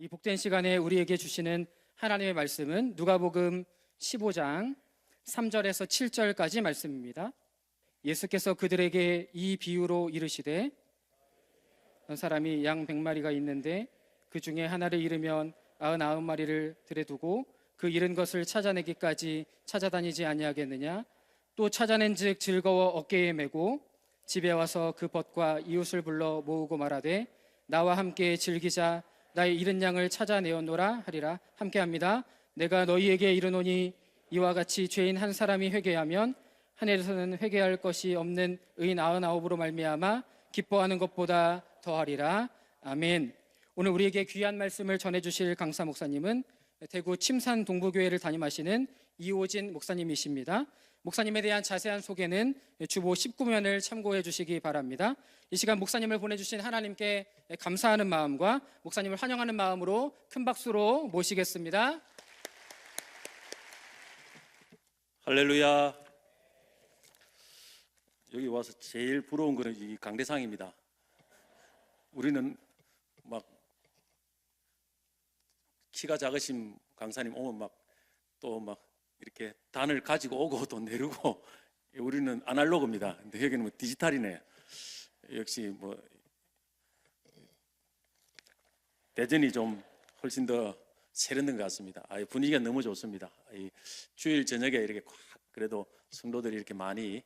이 복된 시간에 우리에게 주시는 하나님의 말씀은 누가복음 15장 3절에서 7절까지 말씀입니다. 예수께서 그들에게 이 비유로 이르시되 한 사람이 양 100마리가 있는데 그 중에 하나를 잃으면 99마리를 들에 두고 그 잃은 것을 찾아내기까지 찾아다니지 아니하겠느냐. 또 찾아낸즉 즐거워 어깨에 메고 집에 와서 그 벗과 이웃을 불러 모으고 말하되 나와 함께 즐기자. 나의 잃은 양을 찾아내었노라 하리라. 함께합니다. 내가 너희에게 이르노니 이와 같이 죄인 한 사람이 회개하면 하늘에서는 회개할 것이 없는 의인 99으로 말미암아 기뻐하는 것보다 더하리라. 아멘. 오늘 우리에게 귀한 말씀을 전해주실 강사 목사님은 대구 침산 동부교회를 담임하시는 이호진 목사님이십니다. 목사님에 대한 자세한 소개는 주보 19면을 참고해 주시기 바랍니다. 이 시간 목사님을 보내주신 하나님께 감사하는 마음과 목사님을 환영하는 마음으로 큰 박수로 모시겠습니다. 할렐루야. 여기 와서 제일 부러운 거는 이 강대상입니다. 우리는 막 키가 작으신 강사님 오면 또 이렇게 단을 가지고 오고 또 내리고, 우리는 아날로그입니다. 근데 여기는 디지털이네. 역시 대전이 좀 훨씬 더 세련된 것 같습니다. 분위기가 너무 좋습니다. 주일 저녁에 이렇게 그래도 성도들이 이렇게 많이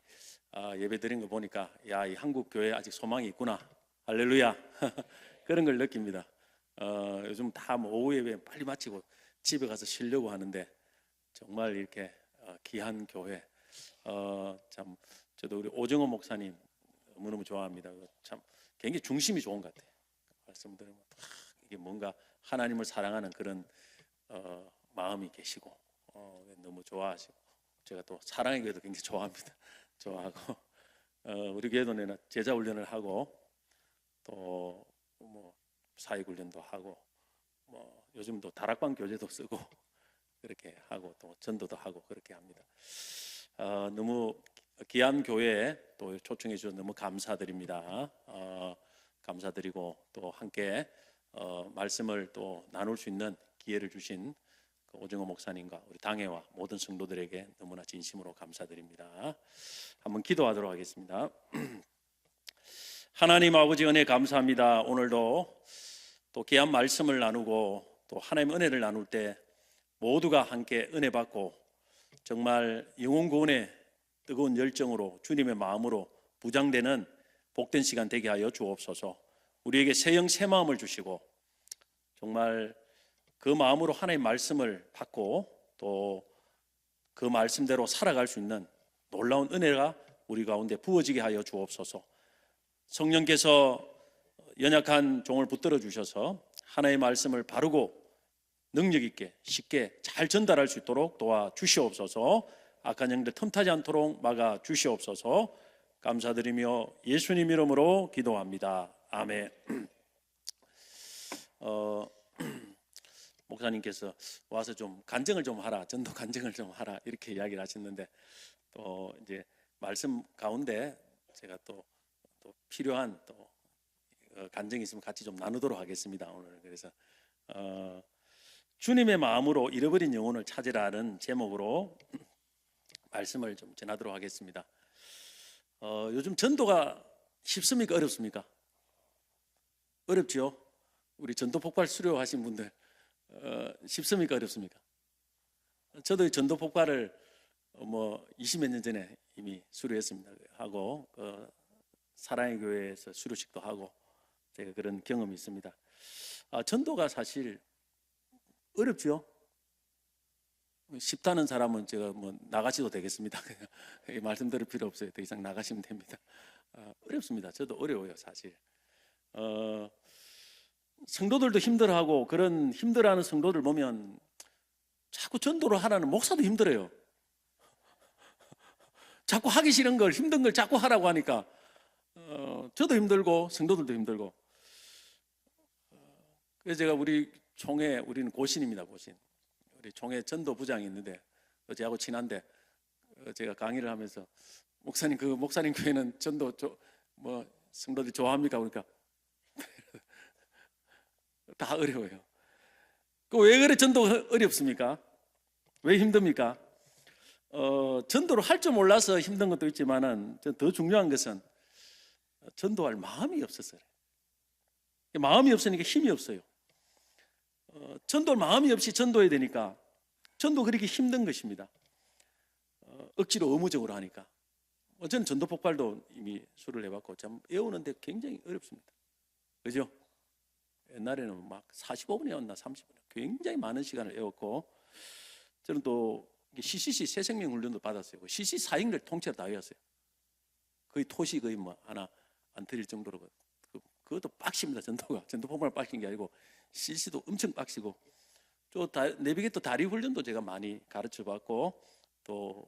예배 드린 거 보니까 이 한국 교회에 아직 소망이 있구나. 할렐루야. 그런 걸 느낍니다. 요즘 다 오후 예배 빨리 마치고 집에 가서 쉬려고 하는데 정말 이렇게 귀한 교회. 참 저도 우리 오정호 목사님 너무너무 좋아합니다. 참 굉장히 중심이 좋은 것 같아요. 말씀 들으면 이게 뭔가 하나님을 사랑하는 그런 마음이 계시고 너무 좋아하시고, 제가 또 사랑의 교회도 굉장히 좋아합니다. 좋아하고 우리 교회도 내가 제자 훈련을 하고 또 사회훈련도 하고 요즘도 다락방 교재도 쓰고 그렇게 하고 또 전도도 하고 그렇게 합니다. 너무 귀한 교회에 또 초청해 주셔서 너무 감사드립니다. 감사드리고 또 함께 말씀을 또 나눌 수 있는 기회를 주신 오정호 목사님과 우리 당회와 모든 성도들에게 너무나 진심으로 감사드립니다. 한번 기도하도록 하겠습니다. 하나님 아버지 은혜 감사합니다. 오늘도 또 귀한 말씀을 나누고 또 하나님의 은혜를 나눌 때 모두가 함께 은혜 받고 정말 영혼 구원의 뜨거운 열정으로 주님의 마음으로 부장되는 복된 시간 되게 하여 주옵소서. 우리에게 새 영 새 마음을 주시고 정말 그 마음으로 하나님의 말씀을 받고 또 그 말씀대로 살아갈 수 있는 놀라운 은혜가 우리 가운데 부어지게 하여 주옵소서. 성령께서 연약한 종을 붙들어 주셔서 하나님의 말씀을 바르고 능력 있게 쉽게 잘 전달할 수 있도록 도와 주시옵소서. 악한 영들 틈타지 않도록 막아 주시옵소서. 감사드리며 예수님 이름으로 기도합니다. 아멘. 목사님께서 와서 좀 간증을 좀 하라, 전도 간증을 좀 하라 이렇게 이야기를 하셨는데 또 이제 말씀 가운데 제가 또 필요한 또 간증이 있으면 같이 좀 나누도록 하겠습니다. 오늘 그래서 주님의 마음으로 잃어버린 영혼을 찾으라는 제목으로 말씀을 좀 전하도록 하겠습니다. 요즘 전도가 쉽습니까? 어렵습니까? 어렵죠? 우리 전도 폭발 수료하신 분들 쉽습니까? 어렵습니까? 저도 전도 폭발을 20몇 년 전에 이미 수료했습니다. 하고 사랑의 교회에서 수료식도 하고 제가 그런 경험이 있습니다. 전도가 사실 어렵죠? 쉽다는 사람은 제가 나가셔도 되겠습니다. 말씀드릴 필요 없어요. 더 이상 나가시면 됩니다. 어렵습니다. 저도 어려워요, 사실. 성도들도 힘들어하고 그런 힘들어하는 성도들 보면 자꾸 전도를 하라는 목사도 힘들어요. 자꾸 하기 싫은 걸, 힘든 걸 자꾸 하라고 하니까 저도 힘들고 성도들도 힘들고. 그래서 제가 우리 총회, 우리는 고신입니다. 고신. 우리 총회 전도부장이 있는데 저하고 친한데 제가 강의를 하면서 목사님, 그 목사님 교회는 전도 성도들이 좋아합니까? 그러니까 다 어려워요. 왜 그래 전도가 어렵습니까? 왜 힘듭니까? 전도를 할 줄 몰라서 힘든 것도 있지만은 더 중요한 것은 전도할 마음이 없었어요. 마음이 없으니까 힘이 없어요. 전도할 마음이 없이 전도해야 되니까 전도 그렇게 힘든 것입니다. 억지로 의무적으로 하니까. 저는 전도 폭발도 이미 수를 해봤고 참 외우는데 굉장히 어렵습니다. 그죠? 옛날에는 막 45분이었나 30분 굉장히 많은 시간을 외웠고, 저는 또 CCC 새생명 훈련도 받았어요. CCC 사역을 통째로 다 외웠어요. 거의 토시 거의 뭐 하나 안 틀릴 정도로. 그것도 빡십니다. 전도가. 전도 폭발 빡신 게 아니고 CCC도 엄청 빡시고, 또 내비게이터 다리 훈련도 제가 많이 가르쳐 받고, 또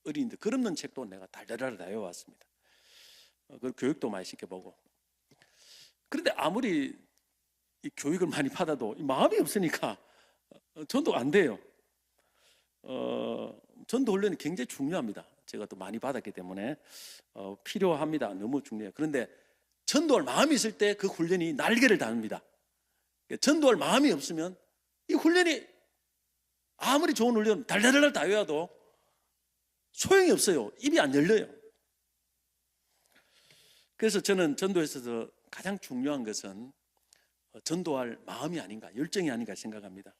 어린이들 글 없는 책도 내가 달달달 다 외워왔습니다. 그 교육도 많이 시켜보고. 그런데 아무리 이 교육을 많이 받아도 이 마음이 없으니까 전도가 안 돼요. 전도 훈련이 굉장히 중요합니다. 제가 또 많이 받았기 때문에 필요합니다. 너무 중요해요. 그런데 전도할 마음이 있을 때 그 훈련이 날개를 다릅니다. 전도할 마음이 없으면 이 훈련이 아무리 좋은 훈련 달달달 다 외워도 소용이 없어요. 입이 안 열려요. 그래서 저는 전도에 있어서 가장 중요한 것은 전도할 마음이 아닌가, 열정이 아닌가 생각합니다.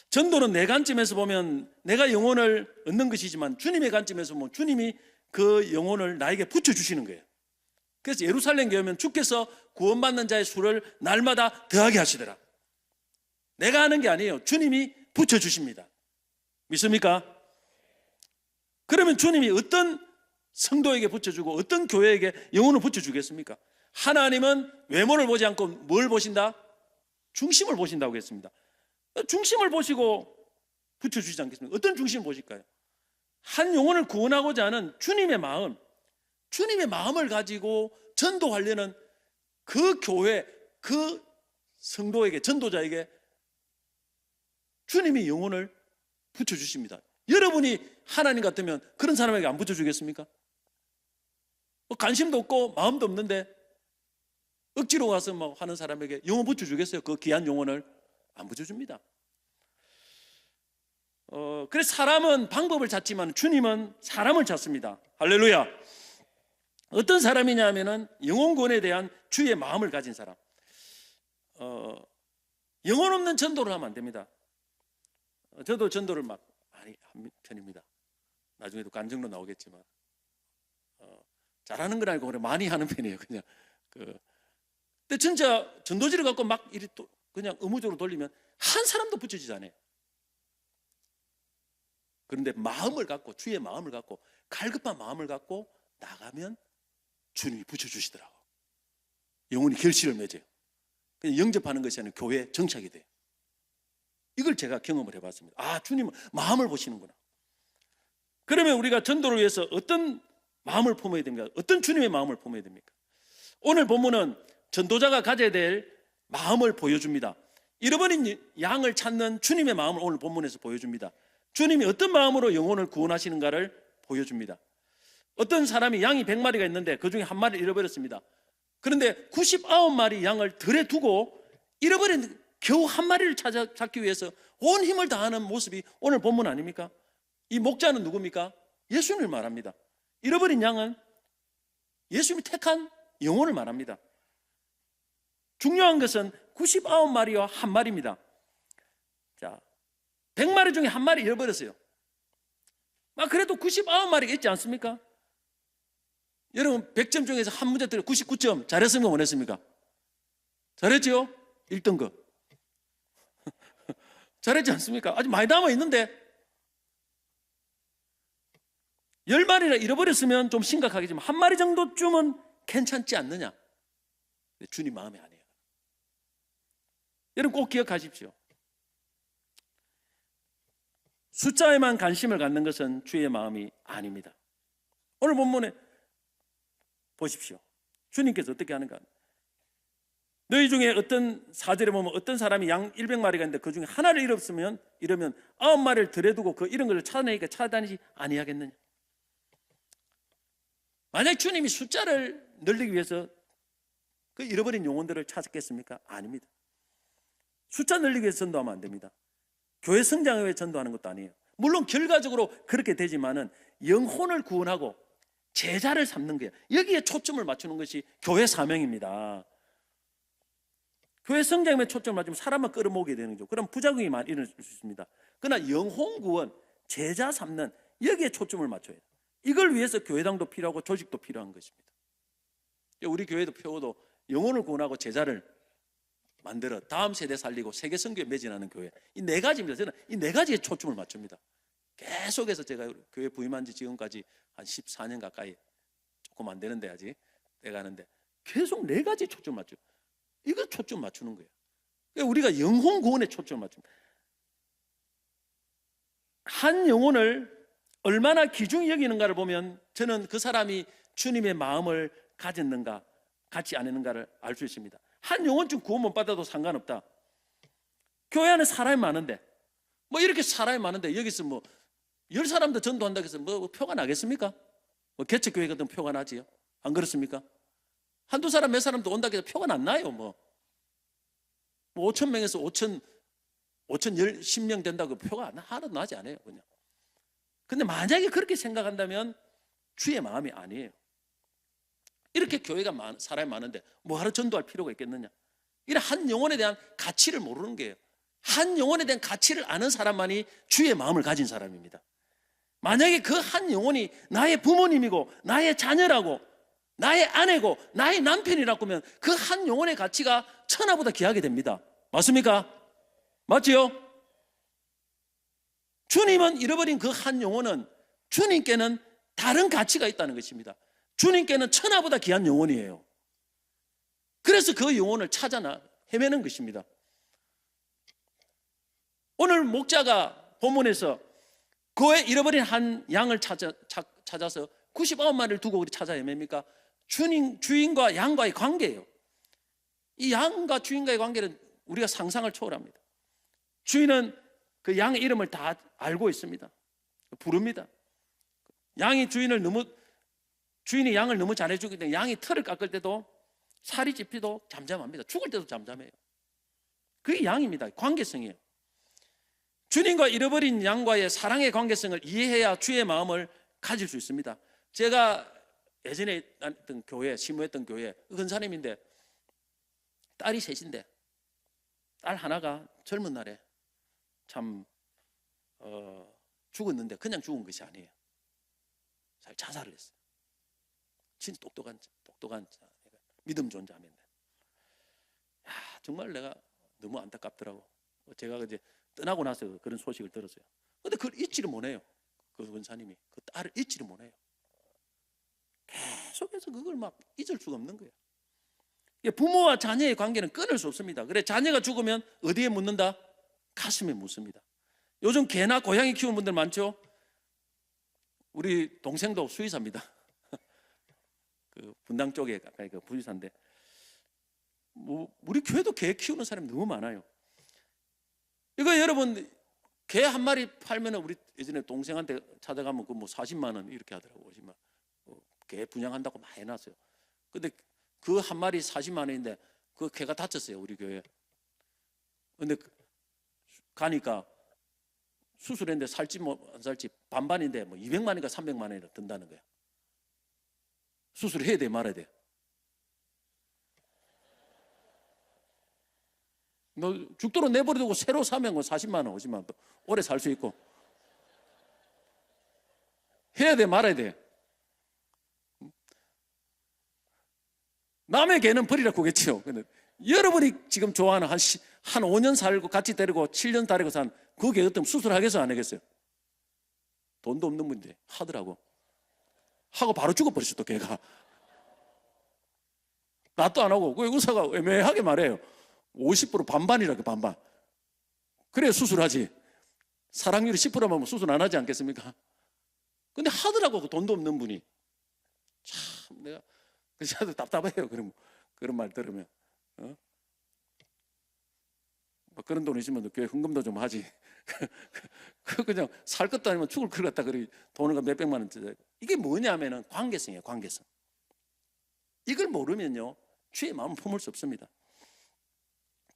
전도는 내 관점에서 보면 내가 영혼을 얻는 것이지만, 주님의 관점에서 보면 주님이 그 영혼을 나에게 붙여주시는 거예요. 그래서 예루살렘 교회 오면 주께서 구원받는 자의 수를 날마다 더하게 하시더라. 내가 하는 게 아니에요. 주님이 붙여주십니다. 믿습니까? 그러면 주님이 어떤 성도에게 붙여주고 어떤 교회에게 영혼을 붙여주겠습니까? 하나님은 외모를 보지 않고 뭘 보신다? 중심을 보신다고 했습니다. 중심을 보시고 붙여주시지 않겠습니까? 어떤 중심을 보실까요? 한 영혼을 구원하고자 하는 주님의 마음, 주님의 마음을 가지고 전도하려는 그 교회, 그 성도에게, 전도자에게 주님이 영혼을 붙여주십니다. 여러분이 하나님 같으면 그런 사람에게 안 붙여주겠습니까? 관심도 없고 마음도 없는데 억지로 가서 뭐 하는 사람에게 영혼 붙여주겠어요? 그 귀한 영혼을 안 붙여줍니다. 그래서 사람은 방법을 찾지만 주님은 사람을 찾습니다. 할렐루야. 어떤 사람이냐 하면은 영혼권에 대한 주의 마음을 가진 사람. 영혼 없는 전도를 하면 안 됩니다. 저도 전도를 막 많이 한 편입니다. 나중에도 간증로 나오겠지만 잘하는 건 아니고 많이 하는 편이에요. 그냥 근데 진짜 전도지를 갖고 막 이리 또 그냥 의무적으로 돌리면 한 사람도 붙여지지 않아요. 그런데 마음을 갖고, 주의 마음을 갖고, 갈급한 마음을 갖고 나가면 주님이 붙여주시더라고. 영혼이 결실을 맺어요. 그냥 영접하는 것이 아니라 교회에 정착이 돼요. 이걸 제가 경험을 해봤습니다. 아, 주님은 마음을 보시는구나. 그러면 우리가 전도를 위해서 어떤 마음을 품어야 됩니까? 어떤 주님의 마음을 품어야 됩니까? 오늘 본문은 전도자가 가져야 될 마음을 보여줍니다. 잃어버린 양을 찾는 주님의 마음을 오늘 본문에서 보여줍니다. 주님이 어떤 마음으로 영혼을 구원하시는가를 보여줍니다. 어떤 사람이 양이 100마리가 있는데 그 중에 한 마리를 잃어버렸습니다. 그런데 99마리 양을 들에 두고 잃어버린 겨우 한 마리를 찾기 위해서 온 힘을 다하는 모습이 오늘 본문 아닙니까? 이 목자는 누굽니까? 예수님을 말합니다. 잃어버린 양은 예수님이 택한 영혼을 말합니다. 중요한 것은 99마리와 한 마리입니다. 자, 100마리 중에 한 마리 잃어버렸어요. 그래도 99마리가 있지 않습니까? 여러분 100점 중에서 한 문제 틀려 99점 잘했습니까? 못했습니까? 잘했죠? 1등급 잘했지 않습니까? 아직 많이 남아있는데 10마리나 잃어버렸으면 좀 심각하겠지만 한 마리 정도쯤은 괜찮지 않느냐? 주님 마음이 아니에요. 여러분 꼭 기억하십시오. 숫자에만 관심을 갖는 것은 주의 마음이 아닙니다. 오늘 본문에 보십시오. 주님께서 어떻게 하는가? 너희 중에 어떤 사절에 보면 어떤 사람이 양 100마리가 있는데 그 중에 하나를 잃으면 9마리를 들여두고 그 잃은 것을 찾아내니까 찾아다니지 아니하겠느냐? 만약 주님이 숫자를 늘리기 위해서 그 잃어버린 영혼들을 찾았겠습니까? 아닙니다. 숫자 늘리기 위해서 전도하면 안 됩니다. 교회 성장을 위해 전도하는 것도 아니에요. 물론 결과적으로 그렇게 되지만은 영혼을 구원하고 제자를 삼는 거예요. 여기에 초점을 맞추는 것이 교회 사명입니다. 교회 성장에 초점을 맞추면 사람을 끌어모으게 되는 거죠. 그럼 부작용이 많이 일어날 수 있습니다. 그러나 영혼 구원, 제자 삼는 여기에 초점을 맞춰야 돼요. 이걸 위해서 교회당도 필요하고 조직도 필요한 것입니다. 우리 교회도 표어도 영혼을 구원하고 제자를 만들어 다음 세대 살리고 세계 선교에 매진하는 교회, 이 네 가지입니다. 저는 이 네 가지에 초점을 맞춥니다. 계속해서 제가 교회 부임한 지 지금까지 한 14년 가까이, 조금 안 되는데 아직 돼가는데 계속 네 가지에 초점을 맞춰요. 이거 초점 맞추는 거예요. 그러니까 우리가 영혼 구원에 초점을 맞춥니다. 한 영혼을 얼마나 귀중히 여기는가를 보면 저는 그 사람이 주님의 마음을 가졌는가 갖지 않았는가를 알 수 있습니다. 한 영혼쯤 구원 못 받아도 상관없다. 교회 안에 사람이 많은데 뭐 이렇게 사람이 많은데 여기서 뭐 10사람도 전도한다고 해서 뭐 표가 나겠습니까? 뭐 개척교회 같은 표가 나지요? 안 그렇습니까? 한두 사람 몇 사람도 온다고 해서 표가 안 나요. 뭐 5천 명에서 5천 10명 된다고 표가 하나도 나지 않아요. 그냥. 근데 만약에 그렇게 생각한다면 주의 마음이 아니에요. 이렇게 교회가 사람이 많은데 뭐하러 전도할 필요가 있겠느냐? 이런 한 영혼에 대한 가치를 모르는 거예요. 한 영혼에 대한 가치를 아는 사람만이 주의 마음을 가진 사람입니다. 만약에 그 한 영혼이 나의 부모님이고 나의 자녀라고 나의 아내고 나의 남편이라고 하면 그 한 영혼의 가치가 천하보다 귀하게 됩니다. 맞습니까? 맞지요? 주님은 잃어버린 그 한 영혼은 주님께는 다른 가치가 있다는 것입니다. 주님께는 천하보다 귀한 영혼이에요. 그래서 그 영혼을 찾아 헤매는 것입니다. 오늘 목자가 본문에서 그의 잃어버린 한 양을 찾아서 99마리를 두고 우리 찾아 헤맵니까? 주인과 양과의 관계예요. 이 양과 주인과의 관계는 우리가 상상을 초월합니다. 주인은 그 양의 이름을 다 알고 있습니다. 부릅니다. 주인이 양을 너무 잘해주기 때문에 양이 털을 깎을 때도 살이 찝히도 잠잠합니다. 죽을 때도 잠잠해요. 그게 양입니다. 관계성이에요. 주님과 잃어버린 양과의 사랑의 관계성을 이해해야 주의 마음을 가질 수 있습니다. 제가 예전에 다녔던 교회, 심호했던 교회 은사님인데 딸이 셋인데 딸 하나가 젊은 날에 참 죽었는데 그냥 죽은 것이 아니에요. 자살을 했어요. 진짜 똑똑한 믿음 좋은 자매인데 정말 내가 너무 안타깝더라고. 제가 이제 떠나고 나서 그런 소식을 들었어요. 근데 그걸 잊지를 못해요. 그 원사님이 그 딸을 잊지를 못해요. 계속해서 그걸 막 잊을 수가 없는 거예요. 부모와 자녀의 관계는 끊을 수 없습니다. 그래 자녀가 죽으면 어디에 묻는다? 가슴에 묻습니다. 요즘 개나 고양이 키우는 분들 많죠? 우리 동생도 수의사입니다. 그 분당 쪽에 가까이 그 부의사인데 우리 교회도 개 키우는 사람이 너무 많아요. 이거 여러분 개 한 마리 팔면 우리 예전에 동생한테 찾아가면 그 뭐 40만 원 이렇게 하더라고. 50만 개 분양한다고 많이 해놨어요. 근데 그 한 마리 40만 원인데 그 개가 다쳤어요 우리 교회. 근데 가니까 수술했는데 살지 뭐 안 살지 반반인데 뭐 200만 원인가 300만 원이나 든다는 거야. 수술해야 돼 말아야 돼. 너 죽도록 내버려두고 새로 사면 40만 원, 50만 원 오래 살 수 있고 해야 돼 말아야 돼. 남의 개는 버리라고 그랬죠. 근데 여러분이 지금 좋아하는 한 5년 살고 같이 데리고 7년 데리고 산 그 개 같으면 수술하겠어요 안 하겠어요? 돈도 없는 분인데 하더라고. 하고 바로 죽어버렸어 또 걔가. 낫도 안 하고 그 의사가 애매하게 말해요. 50% 반반이라고 반반. 그래야 수술하지. 사랑률이 10%면 수술 안 하지 않겠습니까? 근데 하더라고 그 돈도 없는 분이. 참 내가 그래서 답답해요. 그런 말 들으면. 뭐 그런 돈 있으면 교회 헌금도 좀 하지. 그냥 살 것도 아니면 죽을 것 같다. 그래 돈을 몇백만 원짜리. 이게 뭐냐면은 관계성이에요. 관계성. 이걸 모르면요 주의 마음을 품을 수 없습니다.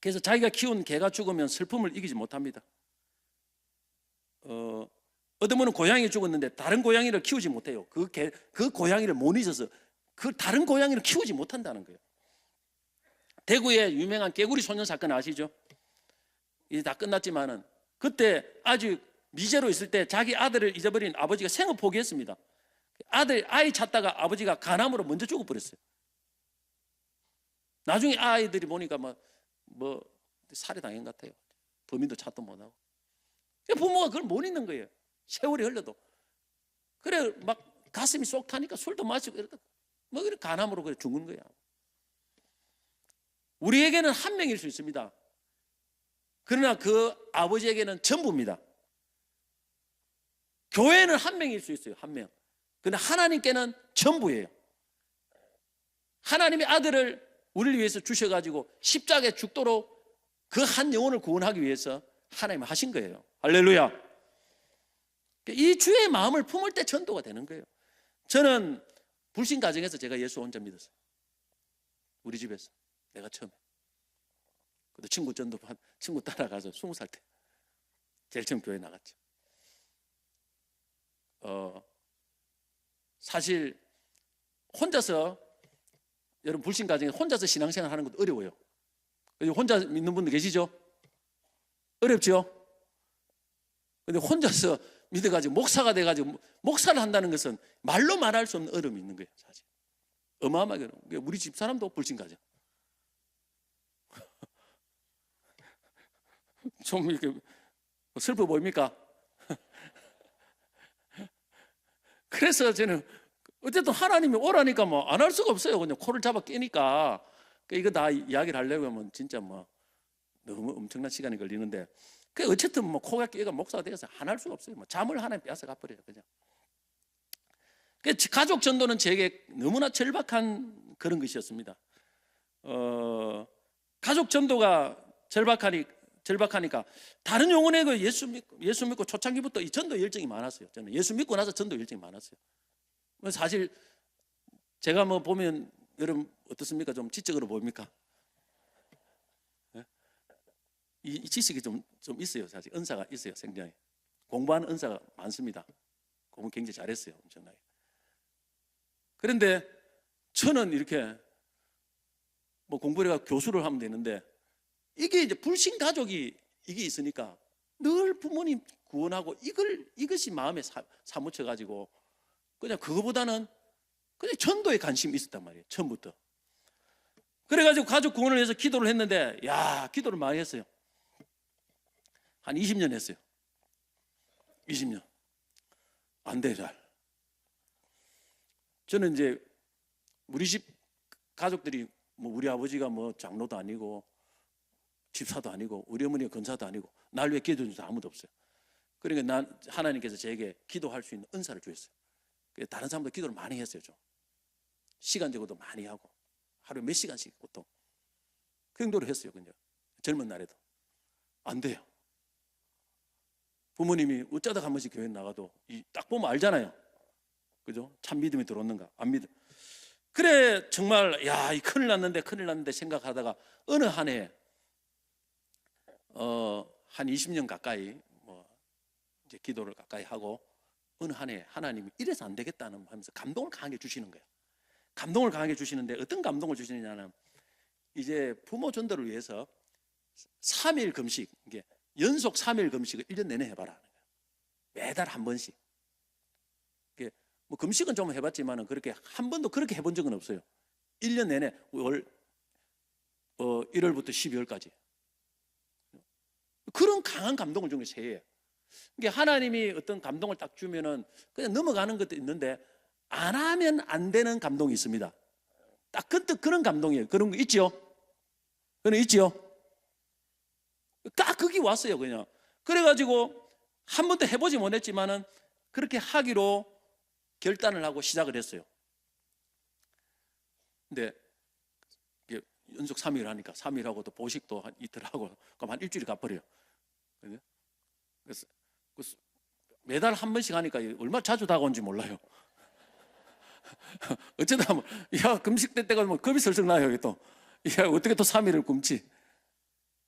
그래서 자기가 키운 개가 죽으면 슬픔을 이기지 못합니다. 어떤 분은 고양이 죽었는데 다른 고양이를 키우지 못해요. 그 고양이를 못 잊어서 그 다른 고양이를 키우지 못한다는 거예요. 대구의 유명한 개구리 소년 사건 아시죠? 이제 다 끝났지만은 그때 아주 미제로 있을 때 자기 아들을 잊어버린 아버지가 생을 포기했습니다. 아이 찾다가 아버지가 간암으로 먼저 죽어버렸어요. 나중에 아이들이 보니까 뭐 살해당한 것 같아요. 범인도 찾도 못하고. 부모가 그걸 못 잊는 거예요. 세월이 흘러도. 그래 막 가슴이 쏙 타니까 술도 마시고 이러다 뭐 그래 간암으로 그래 죽은 거야. 우리에게는 한 명일 수 있습니다. 그러나 그 아버지에게는 전부입니다. 교회는 한 명일 수 있어요. 한 명. 그런데 하나님께는 전부예요. 하나님의 아들을 우리를 위해서 주셔가지고 십자가에 죽도록 그 한 영혼을 구원하기 위해서 하나님이 하신 거예요. 할렐루야. 이 주의 마음을 품을 때 전도가 되는 거예요. 저는 불신 가정에서 제가 예수 혼자 믿었어요. 우리 집에서 내가 처음에. 그때 친구 전도 친구 따라가서 20살 때 제일 처음 교회 나갔죠. 사실 혼자서 여러분 불신 가정에 혼자서 신앙생활 하는 것도 어려워요. 혼자 믿는 분들 계시죠? 어렵죠? 근데 혼자서 믿어가지고 목사가 돼가지고 목사를 한다는 것은 말로 말할 수 없는 어려움이 있는 거예요. 사실 어마어마하게 어려워요. 우리 집 사람도 불신 가정. 좀 이렇게 슬퍼 보입니까? 그래서 저는 어쨌든 하나님이 오라니까 뭐 안 할 수가 없어요. 그냥 코를 잡아 끼니까 이거 다 이야기를 하려고 하면 진짜 뭐 너무 엄청난 시간이 걸리는데 어쨌든 뭐 코가 끼가 목사가 되어서 안 할 수가 없어요. 뭐 잠을 하나님 빼앗아 가버려요. 그냥. 가족 전도는 제게 너무나 절박한 그런 것이었습니다. 가족 전도가 절박하니까 다른 영혼의 그 예수 믿고 초창기부터 이 전도 열정이 많았어요. 저는 예수 믿고 나서 전도 열정이 많았어요. 사실 제가 뭐 보면 여러분 어떻습니까? 좀 지적으로 보입니까? 이 지식이 좀 있어요. 사실 은사가 있어요. 생명에 공부하는 은사가 많습니다. 공부 굉장히 잘했어요. 엄청나게. 그런데 저는 이렇게 뭐 공부를 해가 교수를 하면 되는데 이게 이제 불신 가족이 이게 있으니까 늘 부모님 구원하고 이것이 마음에 사무쳐 가지고 그냥 그거보다는 그냥 전도에 관심이 있었단 말이에요. 처음부터. 그래가지고 가족 구원을 위해서 기도를 했는데 기도를 많이 했어요. 한 20년 했어요. 20년 안 돼 잘. 저는 이제 우리 집 가족들이 뭐 우리 아버지가 뭐 장로도 아니고 집사도 아니고 우리 어머니가 권사도 아니고 날 위해 기도해 주는 아무도 없어요. 그러니까 하나님께서 제게 기도할 수 있는 은사를 주셨어요. 다른 사람도 기도를 많이 했어요. 좀 시간적으로도 많이 하고 하루에 몇 시간씩 보통 그 정도로 했어요. 그냥 젊은 날에도 안 돼요. 부모님이 어쩌다 한 번씩 교회 나가도 딱 보면 알잖아요. 그죠? 참 믿음이 들어오는가 안 믿음. 그래 정말 이 큰일 났는데 생각하다가 어느 한 해 한 20년 가까이 뭐 이제 기도를 가까이 하고 어느 한 해 하나님이 이래서 안 되겠다는 하면서 감동을 강하게 주시는 거예요. 감동을 강하게 주시는데 어떤 감동을 주시느냐는 이제 부모 전도를 위해서 3일 금식, 이게 연속 3일 금식을 1년 내내 해봐라 하는 거예요. 매달 한 번씩. 뭐 금식은 좀 해봤지만은 그렇게 한 번도 그렇게 해본 적은 없어요. 1년 내내 1월부터 12월까지 그런 강한 감동을 주는 게 새해예요. 이게 하나님이 어떤 감동을 딱 주면은 그냥 넘어가는 것도 있는데 안 하면 안 되는 감동이 있습니다. 딱 그런 감동이에요. 그런 거 있죠? 그런 거 있죠? 딱 그게 왔어요, 그냥. 그래가지고 한 번도 해보지 못했지만은 그렇게 하기로 결단을 하고 시작을 했어요. 근데 연속 3일 하니까 3일 하고 또 보식도 한 이틀 하고 그럼 한 일주일이 가버려요. 그래서 매달 한 번씩 하니까 얼마나 자주 다가온지 몰라요. 어쩌다 금식 때 때가 겁이 설렁 나요. 또 어떻게 또 3일을 굶지.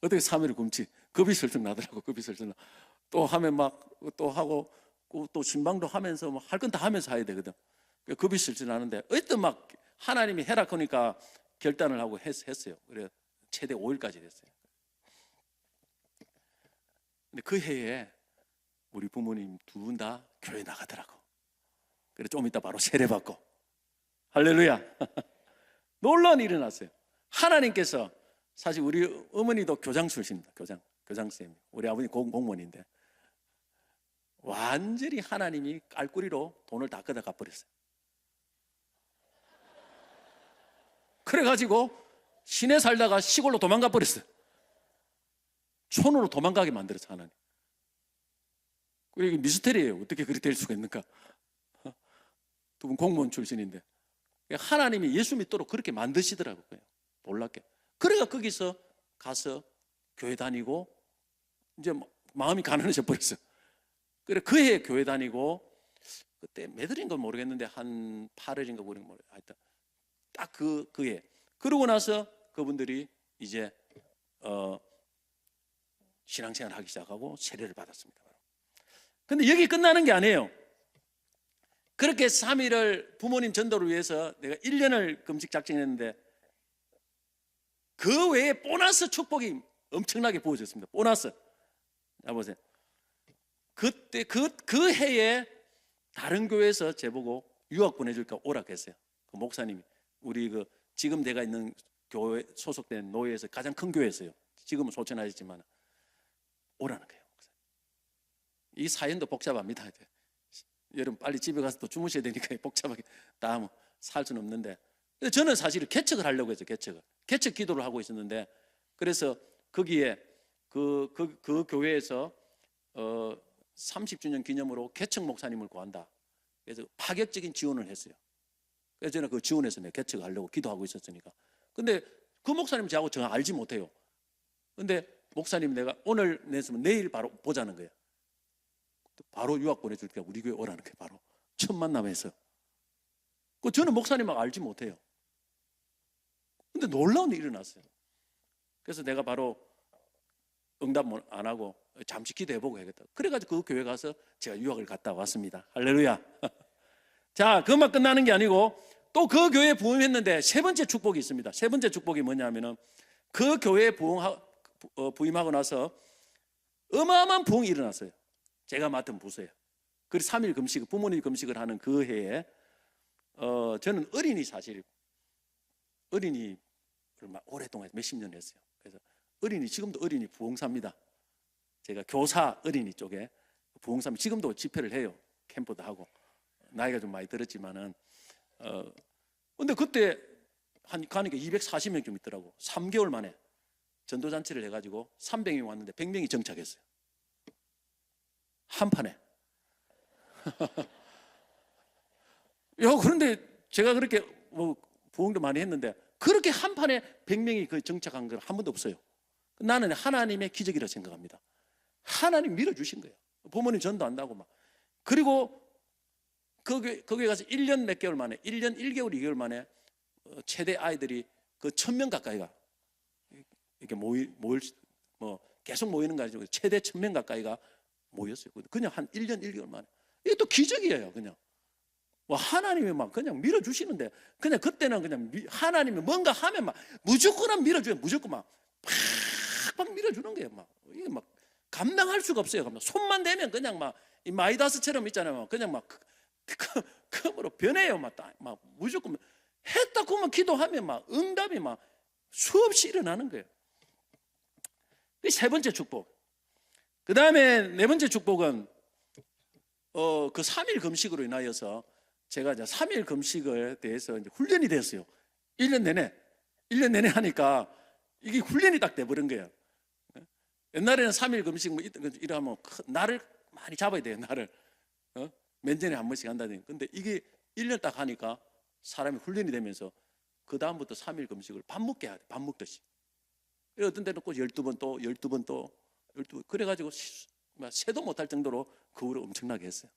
어떻게 3일을 굶지? 겁이 슬슬 나더라고. 겁이 슬슬 나. 또 하면 막 또 하고 또 신방도 하면서 뭐 할 건 다 하면서 해야 되거든. 겁이 슬슬 나는데 어쨌든 막 하나님이 해라 하니까 결단을 하고 했어요. 그래 최대 5일까지 됐어요. 근데 그 해에 우리 부모님 두 분 다 교회 나가더라고. 그래 좀 이따 바로 세례받고. 할렐루야. 놀라운 일이 일어났어요. 하나님께서 사실 우리 어머니도 교장 출신입니다. 교장쌤. 우리 아버님 공무원인데 완전히 하나님이 깔꾸리로 돈을 다 걷어가 버렸어요. 그래가지고 시내 살다가 시골로 도망가 버렸어요. 촌으로 도망가게 만들었어 하나님. 이게 미스터리예요. 어떻게 그렇게 될 수가 있는가? 두 분 공무원 출신인데 하나님이 예수 믿도록 그렇게 만드시더라고요. 놀랍게. 그래가 거기서 가서 교회 다니고 이제 마음이 가난해져 버렸어. 그래 그 해에 교회 다니고 그때 몇 월인 건 모르겠는데 한 8월인가 9월인가 모르겠어요. 하여튼 딱 그 해. 그러고 나서 그분들이 이제 신앙생활을 하기 시작하고 세례를 받았습니다. 근데 여기 끝나는 게 아니에요. 그렇게 3일을 부모님 전도를 위해서 내가 1년을 금식 작정했는데 그 외에 보너스 축복이 엄청나게 부어졌습니다. 보너스. 자 보세요. 그때 그 해에 다른 교회에서 제보고 유학 보내줄까 오라 했어요. 그 목사님이 우리 그 지금 내가 있는 교회 소속된 노예에서 가장 큰 교회였어요. 지금은 소천하셨지만 오라는 거예요. 이 사연도 복잡합니다. 여러분 빨리 집에 가서 또 주무셔야 되니까 복잡하게 다 뭐 살 수는 없는데 저는 사실 개척을 하려고 했어요. 개척 기도를 하고 있었는데 그래서 거기에 그 교회에서 30주년 기념으로 개척 목사님을 구한다. 그래서 파격적인 지원을 했어요. 그래서 저는 그 지원해서 내가 개척을 하려고 기도하고 있었으니까. 근데 그 목사님 저하고 저 알지 못해요. 근데 목사님 내가 오늘 냈으면 내일 바로 보자는 거예요. 바로 유학 보내줄게. 우리 교회 오라는 거예요. 바로 첫 만남에서. 저는 목사님하고 알지 못해요. 근데 놀라운 일이 일어났어요. 그래서 내가 바로 응답 안 하고 잠시 기도해보고 해야겠다. 그래가지고 그 교회 가서 제가 유학을 갔다 왔습니다. 할렐루야. 자, 그것만 끝나는 게 아니고 또 그 교회에 부임했는데 세 번째 축복이 있습니다. 세 번째 축복이 뭐냐면은 그 교회에 부임하고 나서 어마어마한 부흥이 일어났어요. 제가 맡은 부서예요. 그래서 3일 금식, 부모님 금식을 하는 그 해에 저는 어린이를 오랫동안 몇십 년 했어요. 그래서 지금도 어린이 부흥사입니다. 제가 교사 어린이 쪽에 부흥사 지금도 집회를 해요. 캠프도 하고 나이가 좀 많이 들었지만은 근데 그때 가니까 240명 좀 있더라고. 3개월 만에 전도잔치를 해가지고 300명이 왔는데 100명이 정착했어요. 한 판에. 그런데 제가 그렇게 부흥도 많이 했는데 그렇게 한 판에 100명이 그 정착한 건 한 번도 없어요. 나는 하나님의 기적이라고 생각합니다. 하나님 밀어주신 거예요. 부모님 전도 한다고 막. 그리고 거기에 가서 1년 몇 개월 만에 1년 1개월 2개월 만에 최대 아이들이 그 1000명 가까이가 이렇게 계속 모이는 거 아니죠. 최대 1000명 가까이가 모였어요. 그냥 한 1년 1개월 만에. 이게 또 기적이에요. 그냥 하나님이 막 그냥 밀어주시는데 그냥 그때는 그냥 하나님이 뭔가 하면 막 무조건 밀어줘요. 무조건 팍팍 밀어주는 거예요. 이게 막 감당할 수가 없어요. 손만 대면 그냥 이 마이다스처럼 있잖아요. 그냥 컴으로 변해요. 막 무조건 했다 그러면 기도하면 응답이 수없이 일어나는 거예요. 이 세 번째 축복. 그 다음에 네 번째 축복은 그 3일 금식으로 인하여서 제가 이제 3일 금식에 대해서 이제 훈련이 됐어요. 1년 내내 하니까 이게 훈련이 딱 돼버린 거예요. 옛날에는 3일 금식 이러면 날을 많이 잡아야 돼요. 날을 몇 년에 한 번씩 한다든지. 근데 이게 1년 딱 하니까 사람이 훈련이 되면서 그 다음부터 3일 금식을 밥 먹게 해야 돼. 밥 먹듯이. 어떤 데는 꼭 12번 또 12번 또 12번 그래가지고 세도 못할 정도로 그 후로 엄청나게 했어요.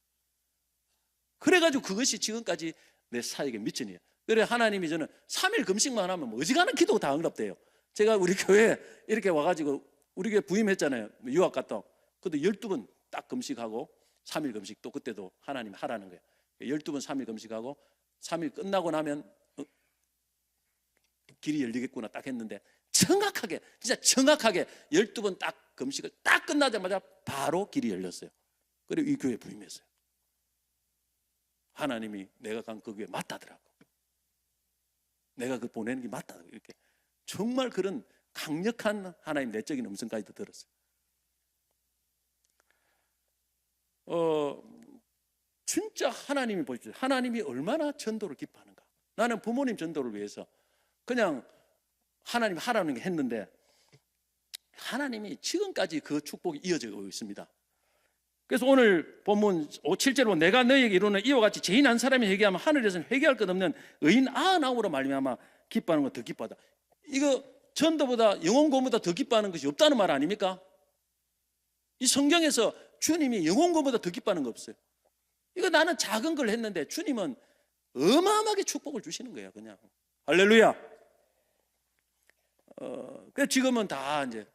그래가지고 그것이 지금까지 내 사역의 미천이에요. 그래 하나님이 저는 3일 금식만 하면 어지간한 기도가 다 응답돼요. 제가 우리 교회에 이렇게 와가지고 우리 교회 부임했잖아요. 유학 갔다. 그것도 12번 딱 금식하고 3일 금식, 또 그때도 하나님 하라는 거예요. 12번 3일 금식하고 3일 끝나고 나면 길이 열리겠구나 딱 했는데, 정확하게, 진짜 정확하게 12번 딱 금식을 딱 끝나자마자 바로 길이 열렸어요. 그리고 이 교회에 부임했어요. 하나님이 내가 간 그 교회 맞다더라고. 내가 그 보내는 게 맞다. 이렇게 정말 그런 강력한 하나님 내적인 음성까지도 들었어요. 진짜 하나님이 보십시오. 하나님이 얼마나 전도를 기뻐하는가. 나는 부모님 전도를 위해서 그냥 하나님 하라는 게 했는데, 하나님이 지금까지 그 축복이 이어지고 있습니다. 그래서 오늘 본문 7절로 내가 너희에게 이루는 이와 같이 죄인 한 사람이 회개하면 하늘에서는 회개할 것 없는 의인 99으로 말미암아 기뻐하는 것 더 기뻐하다. 이거 전도보다 영혼 구원보다 더 기뻐하는 것이 없다는 말 아닙니까? 이 성경에서 주님이 영혼 구원보다 더 기뻐하는 거 없어요. 이거 나는 작은 걸 했는데 주님은 어마어마하게 축복을 주시는 거예요. 그냥 할렐루야. 그래서 지금은 다 이제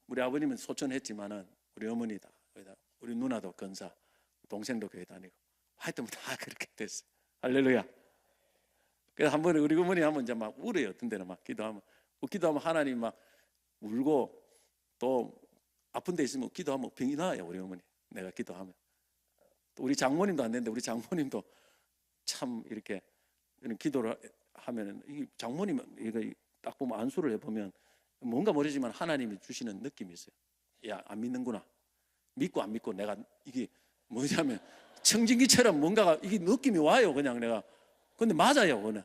우리 아버님은 소천했지만은 우리 어머니다, 우리 누나도 건사, 동생도 교회 다니고 하여튼 다 그렇게 됐어요. 할렐루야. 그래서 한 번에 우리 어머니 하면 이제 막 울어요. 어떤 데는 막 기도하면 하나님 막 울고, 또 아픈 데 있으면 기도하면 병이 나아요. 우리 어머니 내가 기도하면. 또 우리 장모님도 안 되는데 우리 장모님도 참 이렇게 이런 기도를 하면은, 이 장모님은 이거 딱 보면 안수를 해보면 뭔가 모르지만 하나님이 주시는 느낌이 있어요. 야, 안 믿는구나. 믿고 안 믿고 내가 이게 뭐냐면 청진기처럼 뭔가가 이게 느낌이 와요. 그냥 내가. 근데 맞아요. 그거는.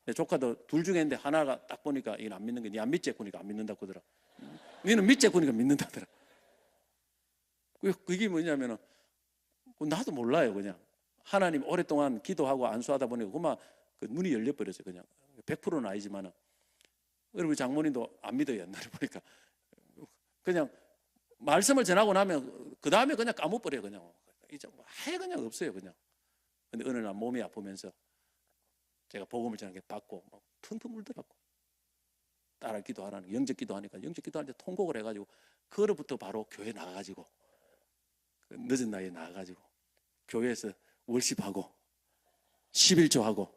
내 조카도 둘 중에 있는데 하나가 딱 보니까 이건 안 믿는 게, 니 안 믿지? 그러니까 안 믿는다고 하더라. 니는 믿지? 그러니까 믿는다더라. 그게 뭐냐면은 나도 몰라요. 그냥 하나님 오랫동안 기도하고 안수하다 보니까 그만 그 눈이 열려버렸어요. 그냥 100%는 아니지만은. 여러분 장모님도 안 믿어요. 옛날에 보니까 그냥 말씀을 전하고 나면 그 다음에 그냥 까먹버려요. 그냥 이제 아예 그냥 없어요. 그냥. 근데 어느 날 몸이 아프면서 제가 복음을 전하게 받고 막 퉁퉁 울더라고. 따라 기도하라는, 영적 기도하니까 영적 기도하는데 통곡을 해가지고 그로부터 바로 교회 나가가지고, 늦은 나이에 나가가지고 교회에서 월십하고 11조하고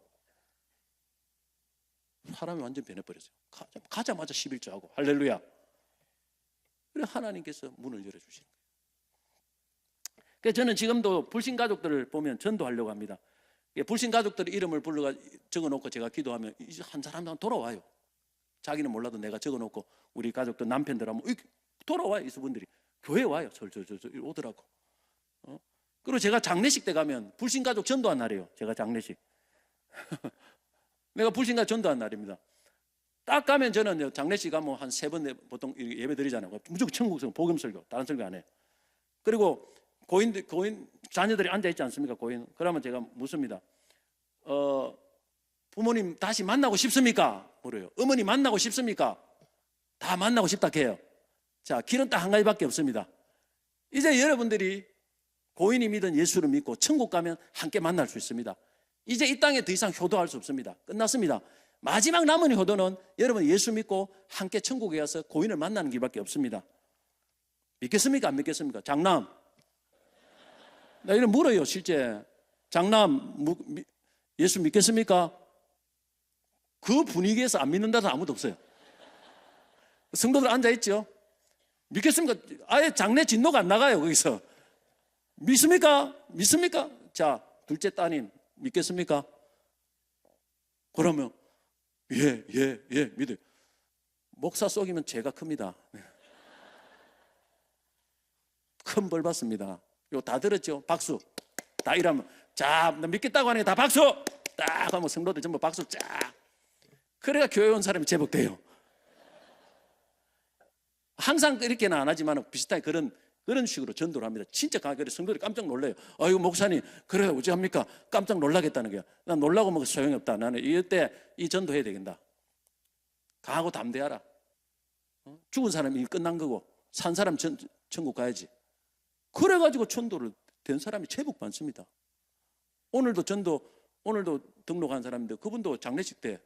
사람이 완전 변해버렸어요. 가자마자 11조하고 할렐루야. 그래 하나님께서 문을 열어주시는 거예요. 그래서 저는 지금도 불신 가족들을 보면 전도하려고 합니다. 불신 가족들 이름을 불러가 적어놓고 제가 기도하면 이제 한 사람당 돌아와요. 자기는 몰라도 내가 적어놓고 우리 가족들 남편들 하면 돌아와요. 이분들이 교회에 와요. 저 오더라고. 그리고 제가 장례식 때 가면 불신 가족 전도한 날이에요. 제가 장례식. 내가 불신 가족 전도한 날입니다. 딱 가면 저는 장례식 가면 한 3번 보통 예배 드리잖아요. 무조건 천국성 복음 설교, 다른 설교 안 해요. 그리고 고인 자녀들이 앉아 있지 않습니까? 고인. 그러면 제가 묻습니다. 부모님 다시 만나고 싶습니까? 물어요. 어머니 만나고 싶습니까? 다 만나고 싶다 해요. 자, 길은 딱 한 가지밖에 없습니다. 이제 여러분들이 고인이 믿은 예수를 믿고 천국 가면 함께 만날 수 있습니다. 이제 이 땅에 더 이상 효도할 수 없습니다. 끝났습니다. 마지막 남은 효도는 여러분 예수 믿고 함께 천국에 가서 고인을 만나는 길밖에 없습니다. 믿겠습니까? 안 믿겠습니까? 장남, 나 이런 물어요. 실제 장남 예수 믿겠습니까? 그 분위기에서 안 믿는다는 아무도 없어요. 성도들 앉아있죠. 믿겠습니까? 아예 장례 진도가 안 나가요. 거기서 믿습니까? 믿습니까? 자, 둘째 따님 믿겠습니까? 그러면 예 믿어요. 목사 속이면 죄가 큽니다. 큰 벌 받습니다. 이거 다 들었죠? 박수. 다 이러면 자, 나 믿겠다고 하니까 다 박수. 딱 하면 성도들 전부 박수 쫙. 그래야 교회 온 사람이 제법 돼요. 항상 이렇게는 안 하지만 비슷하게 그런 식으로 전도를 합니다. 진짜 강하게 성도들이 깜짝 놀라요. 아이고 목사님 그래 어찌합니까? 깜짝 놀라겠다는 거야. 난 놀라고 뭐 소용이 없다. 나는 이때 이 전도해야 되겠다. 강하고 담대하라. 죽은 사람이 일 끝난 거고 산 사람 천국 가야지. 그래가지고 전도를 된 사람이 제법 많습니다. 오늘도 등록한 사람인데 그분도 장례식 때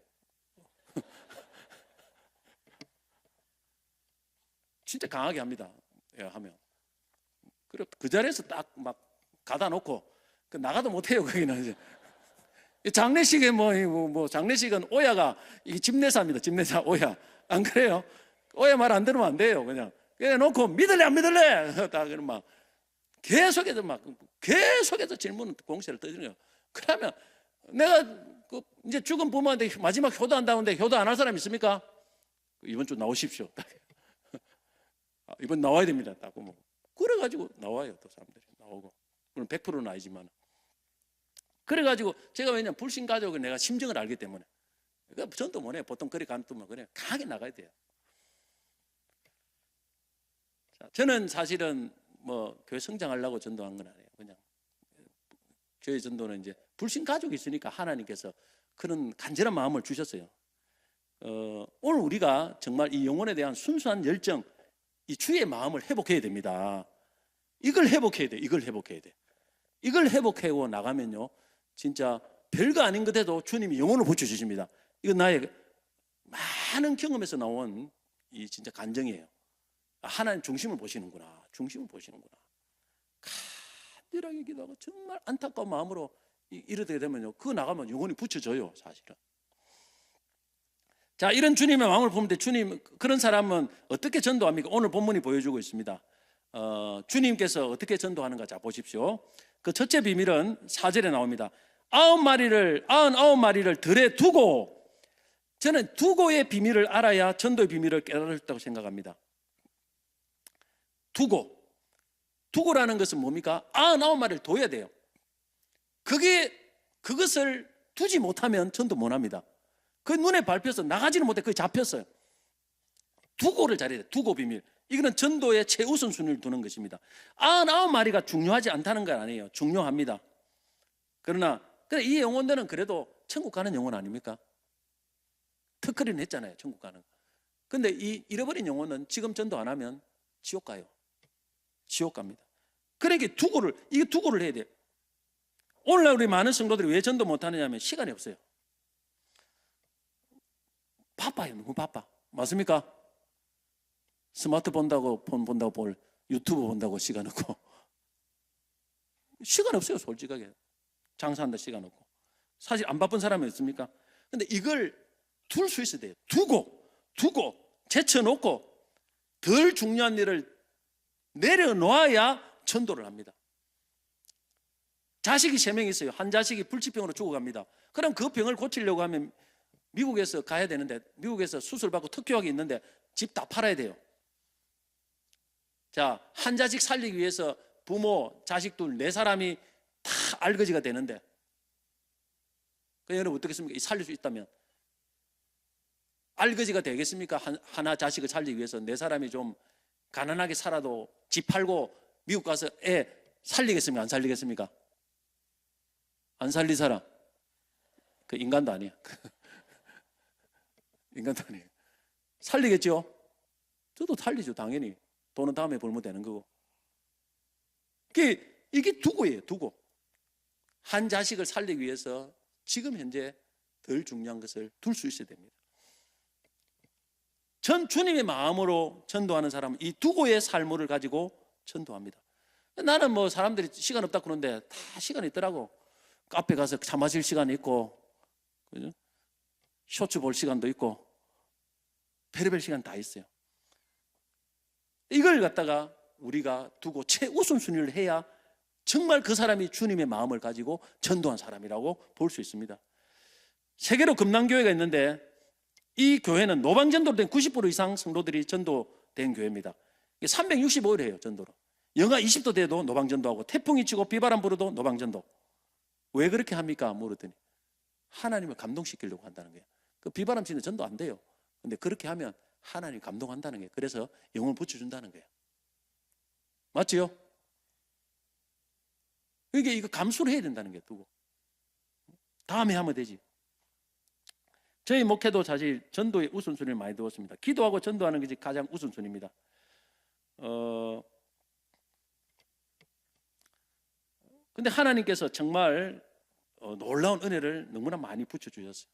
진짜 강하게 합니다. 예, 하면. 그래 그 자리에서 딱 막 가다 놓고 나가도 못해요. 거기는 이제 장례식에 뭐 장례식은 오야가 이게 집내사입니다. 집내사 오야 안 그래요? 오야 말 안 들으면 안 돼요. 그냥 놓고 믿을래 안 믿을래 다 그러면 막 계속해서 질문 공세를 떠드는 거예요. 그러면 내가 이제 죽은 부모한테 마지막 효도한다는데 효도 안 할 사람 있습니까? 이번 주 나오십시오. 이번 나와야 됩니다. 딱 뭐. 그래가지고 나와요. 또 사람들이 나오고 물론 100%는 아니지만 그래가지고 제가 왜냐면 불신 가족을 내가 심정을 알기 때문에 그러니까 전도 못해. 보통 그리 가면 그냥 강하게 나가야 돼요. 자, 저는 사실은 뭐 교회 성장하려고 전도한 건 아니에요. 그냥 교회 전도는 이제 불신 가족이 있으니까 하나님께서 그런 간절한 마음을 주셨어요. 오늘 우리가 정말 이 영혼에 대한 순수한 열정, 이 주의 마음을 회복해야 됩니다. 이걸 회복해야 돼. 이걸 회복해야 돼. 이걸 회복하고 나가면요, 진짜 별거 아닌 것 해도 주님이 영혼을 붙여주십니다. 이건 나의 많은 경험에서 나온 이 진짜 간증이에요. 하나님 중심을 보시는구나. 중심을 보시는구나. 간절하게 기도하고 정말 안타까운 마음으로 이러게 되면요, 그거 나가면 영혼이 붙여져요, 사실은. 자, 이런 주님의 마음을 보는데 주님 그런 사람은 어떻게 전도합니까? 오늘 본문이 보여주고 있습니다. 주님께서 어떻게 전도하는가 자 보십시오. 그 첫째 비밀은 4절에 나옵니다. 99마리를 들에 두고, 저는 두고의 비밀을 알아야 전도의 비밀을 깨달았다고 생각합니다. 두고라는 것은 뭡니까? 99마리를 둬야 돼요. 그것을 두지 못하면 전도 못합니다. 그 눈에 밟혀서 나가지는 못해. 그게 잡혔어요. 두고를 잘해야 돼요. 두고 비밀. 이거는 전도의 최우선순위를 두는 것입니다. 99마리가 중요하지 않다는 건 아니에요. 중요합니다. 그러나 이 영혼들은 그래도 천국 가는 영혼 아닙니까? 특허리는 했잖아요. 천국 가는. 근데 이 잃어버린 영혼은 지금 전도 안 하면 지옥 가요. 지옥 갑니다. 그러니까 이게 두고를 해야 돼요. 오늘날 우리 많은 성도들이 왜 전도 못 하느냐 하면 시간이 없어요. 바빠요. 너무 바빠. 맞습니까? 스마트폰 본다고 유튜브 본다고 시간 없고. 시간 없어요, 솔직하게. 장사한다 시간 없고. 사실 안 바쁜 사람이 있습니까? 근데 이걸 둘 수 있어야 돼요. 두고 제쳐놓고 덜 중요한 일을 내려놓아야 전도를 합니다. 자식이 3명 있어요. 한 자식이 불치병으로 죽어갑니다. 그럼 그 병을 고치려고 하면 미국에서 가야 되는데, 미국에서 수술받고 특효약이 있는데 집 다 팔아야 돼요. 자, 한 자식 살리기 위해서 부모, 자식들 4사람이 다 알거지가 되는데, 여러분 어떻겠습니까? 살릴 수 있다면 알거지가 되겠습니까? 하나 자식을 살리기 위해서 4사람이 좀 가난하게 살아도 집 팔고 미국 가서 애 살리겠습니까? 안 살리겠습니까? 안 살릴 사람? 그 인간도 아니야. 인간도 아니에요. 살리겠죠? 저도 살리죠, 당연히. 돈은 다음에 벌면 되는 거고. 이게 두고예요, 두고. 한 자식을 살리기 위해서 지금 현재 덜 중요한 것을 둘 수 있어야 됩니다. 전 주님의 마음으로 전도하는 사람은 이 두고의 삶을 가지고 전도합니다. 나는 뭐 사람들이 시간 없다 그러는데 다 시간이 있더라고. 카페 가서 차 마실 시간이 있고, 그죠? 쇼츠 볼 시간도 있고, 별의별 시간 다 있어요. 이걸 갖다가 우리가 두고 최우선순위를 해야 정말 그 사람이 주님의 마음을 가지고 전도한 사람이라고 볼 수 있습니다. 세계로 금남교회가 있는데 이 교회는 노방전도로 된 90% 이상 성도들이 전도된 교회입니다. 365일 해요, 전도로. 영하 20도 돼도 노방전도하고 태풍이 치고 비바람 불어도 노방전도. 왜 그렇게 합니까? 물었더니 하나님을 감동시키려고 한다는 거예요. 그 비바람 치는 전도 안 돼요. 근데 그렇게 하면 하나님 감동한다는 거예요. 그래서 영혼을 붙여준다는 거예요. 맞지요? 그러니까 이거 감수를 해야 된다는 게 두고. 다음에 하면 되지. 저희 목회도 사실 전도의 우선순위를 많이 두었습니다. 기도하고 전도하는 것이 가장 우선순위입니다. 근데 하나님께서 정말 놀라운 은혜를 너무나 많이 붙여주셨어요.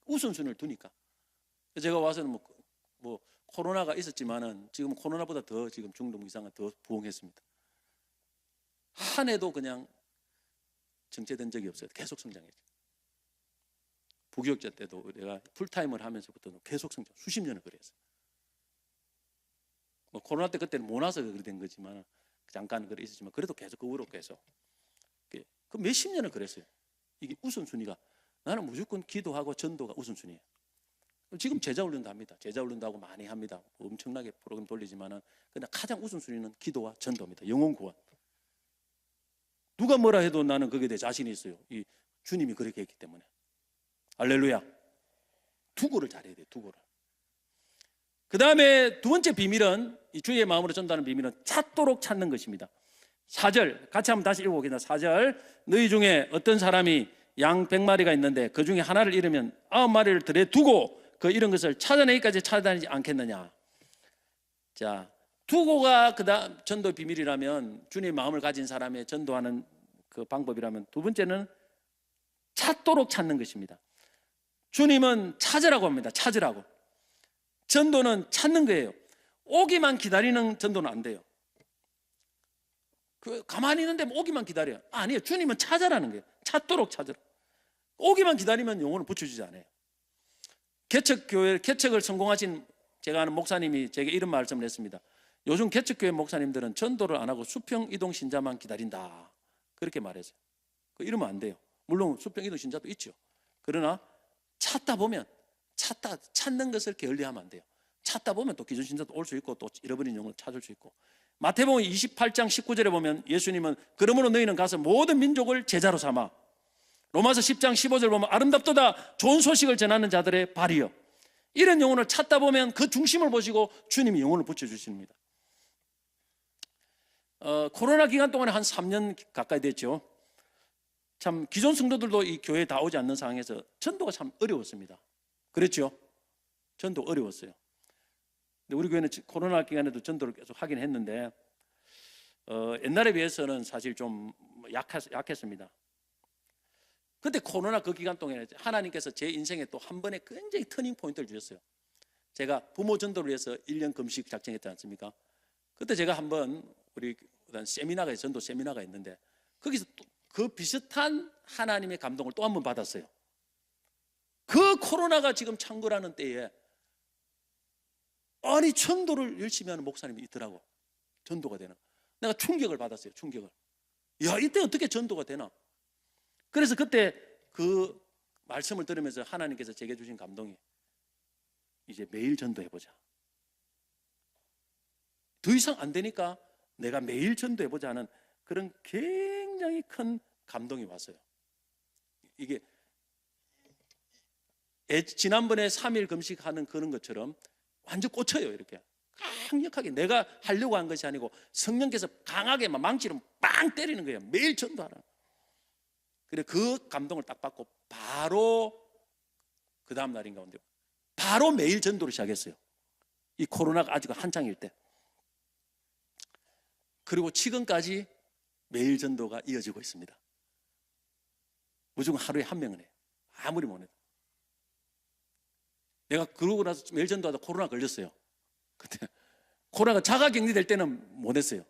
우선순위를 두니까. 제가 와서는 뭐 코로나가 있었지만은 지금 코로나보다 더 지금 중동 이상은 더 부흥했습니다. 한 해도 그냥 정체된 적이 없어요. 계속 성장했죠. 부교육자 때도 내가 풀타임을 하면서부터는 계속 성장, 수십 년을 그랬어요. 뭐 코로나 때 그때는 못 와서 그렇게 된 거지만 잠깐 그래 있었지만 그래도 계속 그 후로 계속 그 몇십 년을 그랬어요. 이게 우선순위가 나는 무조건 기도하고 전도가 우선순위예요. 지금 제자훈련도 합니다. 제자훈련도 하고 많이 합니다. 엄청나게 프로그램 돌리지만은 그냥 가장 우선순위는 기도와 전도입니다. 영혼 구원. 누가 뭐라 해도 나는 거기에 대해 자신이 있어요. 이 주님이 그렇게 했기 때문에. 할렐루야. 두고를 잘해야 돼요. 두고를. 그 다음에 두 번째 비밀은, 이 주의 마음으로 전도하는 비밀은 찾도록 찾는 것입니다. 4절 같이 한번 다시 읽어보겠습니다. 4절 너희 중에 어떤 사람이 양 100마리가 있는데 그 중에 하나를 잃으면 9마리를 들에 두고 그 잃은 것을 찾아내기까지 찾아다니지 않겠느냐. 자, 두고가 그다음 전도 비밀이라면, 주님의 마음을 가진 사람의 전도하는 그 방법이라면, 두 번째는 찾도록 찾는 것입니다. 주님은 찾으라고 합니다. 찾으라고. 전도는 찾는 거예요. 오기만 기다리는 전도는 안 돼요. 그 가만히 있는데 오기만 기다려요. 아니에요. 주님은 찾아라는 거예요. 찾도록 찾으라. 오기만 기다리면 영혼을 붙여주지 않아요. 개척을 성공하신 제가 아는 목사님이 제게 이런 말씀을 했습니다. 요즘 개척교회 목사님들은 전도를 안 하고 수평 이동 신자만 기다린다. 그렇게 말했어요. 이러면 안 돼요. 물론 수평 이동 신자도 있죠. 그러나 찾다 보면 찾는 것을 게을리하면 안 돼요. 찾다 보면 또 기존 신자도 올 수 있고 또 잃어버린 영혼을 찾을 수 있고. 마태복음 28장 19절에 보면 예수님은 그러므로 너희는 가서 모든 민족을 제자로 삼아. 로마서 10장 15절 보면 아름답도다 좋은 소식을 전하는 자들의 발이요. 이런 영혼을 찾다 보면 그 중심을 보시고 주님이 영혼을 붙여주십니다. 코로나 기간 동안에 한 3년 가까이 됐죠. 참 기존 성도들도 이 교회에 다 오지 않는 상황에서 전도가 참 어려웠습니다. 그렇죠? 전도 어려웠어요. 근데 우리 교회는 코로나 기간에도 전도를 계속 하긴 했는데 옛날에 비해서는 사실 좀 약했습니다. 그때 코로나 그 기간 동안에 하나님께서 제 인생에 또 한 번에 굉장히 터닝 포인트를 주셨어요. 제가 부모 전도를 위해서 1년 금식 작정했지 않습니까? 그때 제가 한번 우리 세미나가 전도 세미나가 있는데 거기서 또 그 비슷한 하나님의 감동을 또 한 번 받았어요. 그 코로나가 지금 창궐하는 때에 아니 전도를 열심히 하는 목사님이 있더라고. 전도가 되나. 내가 충격을 받았어요. 충격을. 야, 이때 어떻게 전도가 되나. 그래서 그때 그 말씀을 들으면서 하나님께서 제게 주신 감동이 이제 매일 전도해보자. 더 이상 안 되니까 내가 매일 전도해보자 하는 그런 굉장히 큰 감동이 왔어요. 이게 지난번에 3일 금식하는 그런 것처럼 완전 꽂혀요. 이렇게 강력하게 내가 하려고 한 것이 아니고 성령께서 강하게 막 망치로 빵 때리는 거예요. 매일 전도하라. 그래 그 감동을 딱 받고 바로 그 다음 날인 가운데 바로 매일 전도를 시작했어요. 이 코로나가 아직 한창일 때. 그리고 지금까지 매일 전도가 이어지고 있습니다. 무조건 하루에 한 명은 해요. 아무리 못해도. 내가 그러고 나서 매일 전도하다 코로나 걸렸어요. 그때 코로나가 자가격리 될 때는 못했어요.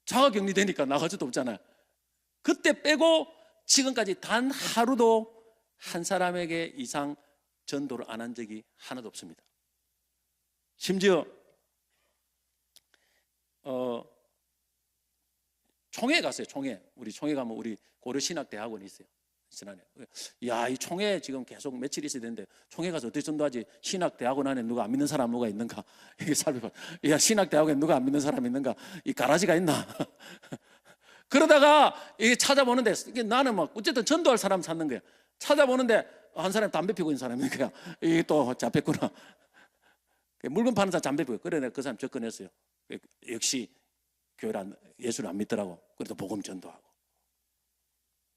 자가격리 되니까 나갈 수도 없잖아요. 그때 빼고 지금까지 단 하루도 한 사람에게 이상 전도를 안 한 적이 하나도 없습니다. 심지어 총회 갔어요. 총회. 우리 총회 가면 우리 고려신학대학원이 있어요. 지난해. 야, 이 총회 지금 계속 며칠 있어야 되는데 총회 가서 어떻게 전도하지? 신학대학원 안에 누가 안 믿는 사람 누가 있는가? 이게 살펴봐. 야, 신학대학원에 누가 안 믿는 사람 있는가? 이 가라지가 있나? 그러다가 이게 찾아보는데 이게 나는 막 어쨌든 전도할 사람 찾는 거야. 찾아보는데 한 사람 담배 피우고 있는 사람이 거야. 이게 또 잡혔구나. 물건 파는 사람 담배 피우고. 그래 내가 그 사람 접근했어요. 역시 교회를 예수를 안 믿더라고. 그래도 복음 전도하고.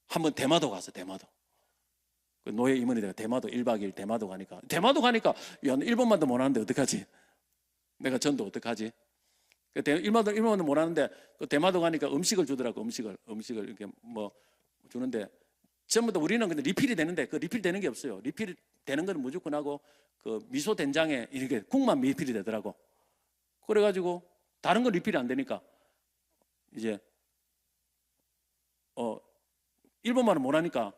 한번 대마도 가서 대마도. 그 노예 임원이 내가 대마도 1박 2일 대마도 가니까 야 1번만도 못 하는데 어떡하지? 내가 전도 어떡하지? 1번만도 못 하는데 그 대마도 가니까 음식을 주더라고. 음식을 이렇게 뭐 주는데 전부 다 우리는 근데 리필이 되는데 그 리필 되는 게 없어요. 리필 되는 건 무조건 하고 그 미소 된장에 이렇게 국만 리필이 되더라고. 그래가지고 다른 건 리필이 안 되니까 이제 일본말은 못 하니까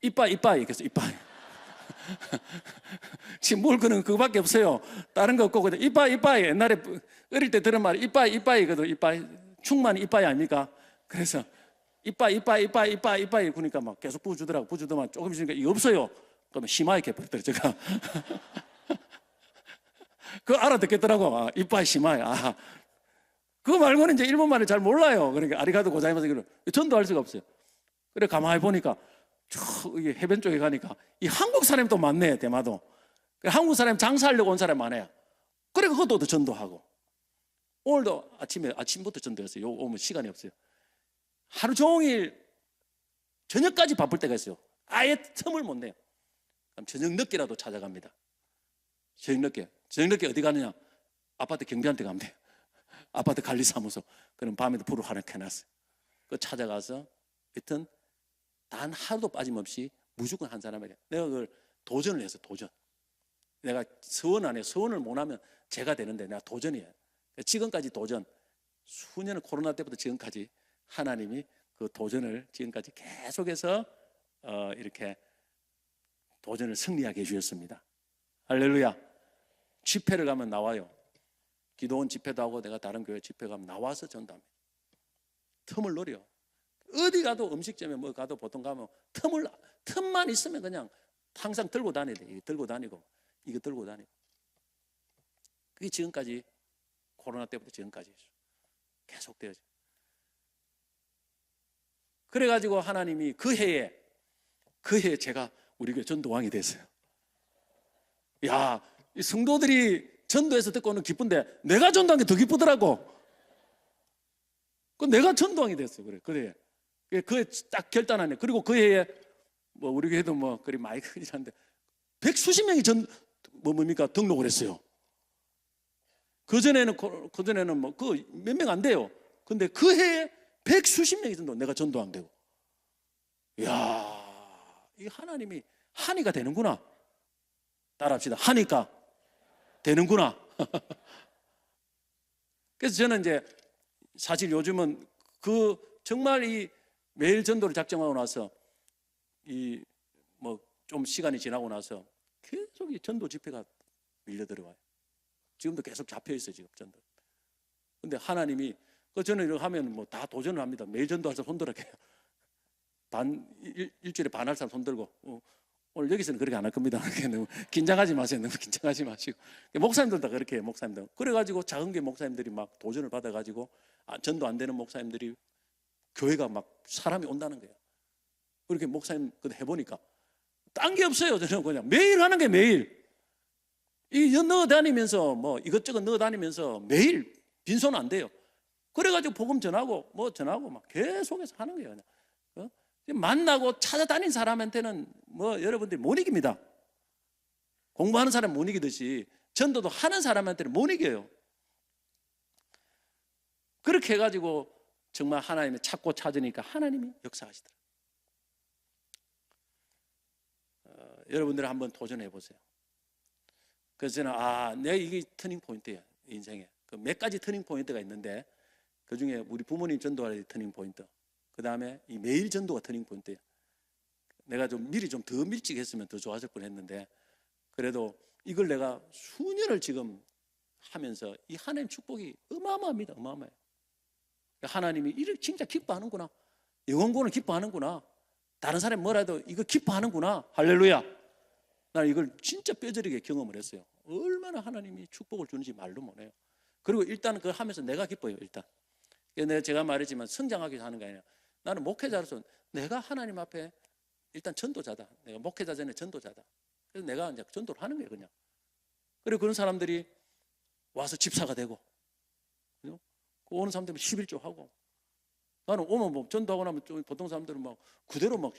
이빠이 이렇게 해서 이빠이. 지금 뭘 그는 그거밖에 없어요. 다른 거 없고 그냥 이빠이 옛날에 어릴 때 들은 말 이빠이거든. 이빠이 충만 이빠이 아닙니까? 그래서 이빠이 그러니까 막 계속 부주더만 조금씩 이거 없어요. 그러면 시마이게 버렸더래 제가. 그거 알아듣겠더라고. 아, 이빠이 시마이. 아, 그거 말고는 이제 일본말을 잘 몰라요. 그러니까 아리가토 고자이마스 이걸 전도할 수가 없어요. 그래 가만히 보니까 이게 해변 쪽에 가니까 이 한국 사람이 또 많네. 대마도 한국 사람 장사하려고 온 사람 많아요. 그래 그것도 전도하고 오늘도 아침부터 전도했어요. 요 오면 시간이 없어요. 하루 종일 저녁까지 바쁠 때가 있어요. 아예 틈을 못 내요. 그럼 저녁 늦게라도 찾아갑니다. 저녁 늦게 어디 가느냐? 아파트 경비한테 가면 돼요. 아파트 관리사무소. 그럼 밤에도 불을 하나 켜놨어요. 그 찾아가서 하여튼 단 하루도 빠짐없이 무조건 한 사람에게 내가 그걸 도전을 해서 도전. 내가 서원 안 해요. 서원을 못 하면 제가 되는데 내가 도전이에요. 지금까지 도전. 수년을 코로나 때부터 지금까지 하나님이 그 도전을 지금까지 계속해서 이렇게 도전을 승리하게 해주셨습니다. 할렐루야. 집회를 가면 나와요. 기도원 집회도 하고 내가 다른 교회 집회 가면 나와서 전도합니다. 틈을 노려. 어디 가도 음식점에 뭐 가도 보통 가면 틈만 있으면 그냥 항상 들고 다녀야 돼. 이거 들고 다니고 이거 들고 다니고. 그게 지금까지 코로나 때부터 지금까지 계속 되어져. 그래가지고 하나님이 그 해에 제가 우리 교회 전도왕이 됐어요. 야, 이 성도들이 전도해서 듣고 오는 기쁜데 내가 전도한 게 더 기쁘더라고. 그 내가 전도왕이 됐어. 그래. 그에 딱 결단하네. 그리고 그 해에 뭐 우리 교회도 뭐 그리 많이 크긴 한데 100수십 명이 뭡니까 등록을 했어요. 그전에는 뭐 그 몇 명 안 돼요. 근데 그 해에 100수십 명이 내가 전도왕 되고. 이야, 이 하나님이 하니까 되는구나. 따라합시다. 하니까 되는구나. 그래서 저는 이제 사실 요즘은 정말 이 매일 전도를 작정하고 나서 이 뭐 좀 시간이 지나고 나서 계속 이 전도 집회가 밀려 들어와요. 지금도 계속 잡혀 있어요, 지금 전도. 근데 하나님이 저는 이렇게 하면 뭐 다 도전을 합니다. 매일 전도할 사람 손들어 해요. 일주일에 반할 사람 손들고 오늘 여기서는 그렇게 안 할 겁니다. 너무 긴장하지 마세요. 너무 긴장하지 마시고. 목사님들 다 그렇게 해요. 목사님들. 그래가지고 작은 게 목사님들이 막 도전을 받아가지고 전도 안 되는 목사님들이 교회가 막 사람이 온다는 거예요. 그렇게 목사님 해보니까 딴 게 없어요. 저는 그냥 매일 하는 게 매일. 넣어 다니면서 뭐 이것저것 넣어 다니면서 매일 빈손 안 돼요. 그래가지고 복음 전하고 뭐 전하고 막 계속해서 하는 거예요. 그냥. 만나고 찾아다닌 사람한테는 뭐 여러분들이 못 이깁니다. 공부하는 사람 못 이기듯이 전도도 하는 사람한테는 못 이겨요. 그렇게 해가지고 정말 하나님을 찾고 찾으니까 하나님이 역사하시더라고요. 여러분들 한번 도전해 보세요. 그래서 저는 내가 이게 터닝 포인트예요. 인생에 몇 가지 터닝 포인트가 있는데 그 중에 우리 부모님 전도할 때 터닝 포인트, 그 다음에 이 매일 전도가 터닝 포인트예요. 내가 좀 미리 좀 더 밀찍 했으면 더 좋았을 뻔했는데 그래도 이걸 내가 수년을 지금 하면서 이 하나님 축복이 어마어마합니다. 어마어마해요. 하나님이 이를 진짜 기뻐하는구나. 영혼구원을 기뻐하는구나. 다른 사람이 뭐라도 이거 기뻐하는구나. 할렐루야. 난 이걸 진짜 뼈저리게 경험을 했어요. 얼마나 하나님이 축복을 주는지 말로 못해요. 그리고 일단 그걸 하면서 내가 기뻐요. 일단 제가 말했지만 성장하기 위해서 하는 게 아니라 나는 목회자로서 내가 하나님 앞에 일단 전도자다. 내가 목회자 전에 전도자다. 그래서 내가 이제 전도를 하는 거예요. 그냥. 그리고 그런 사람들이 와서 집사가 되고 오는 사람들은 11조 하고 나는 오면 뭐 전도하고 나면 좀 보통 사람들은 막 그대로 막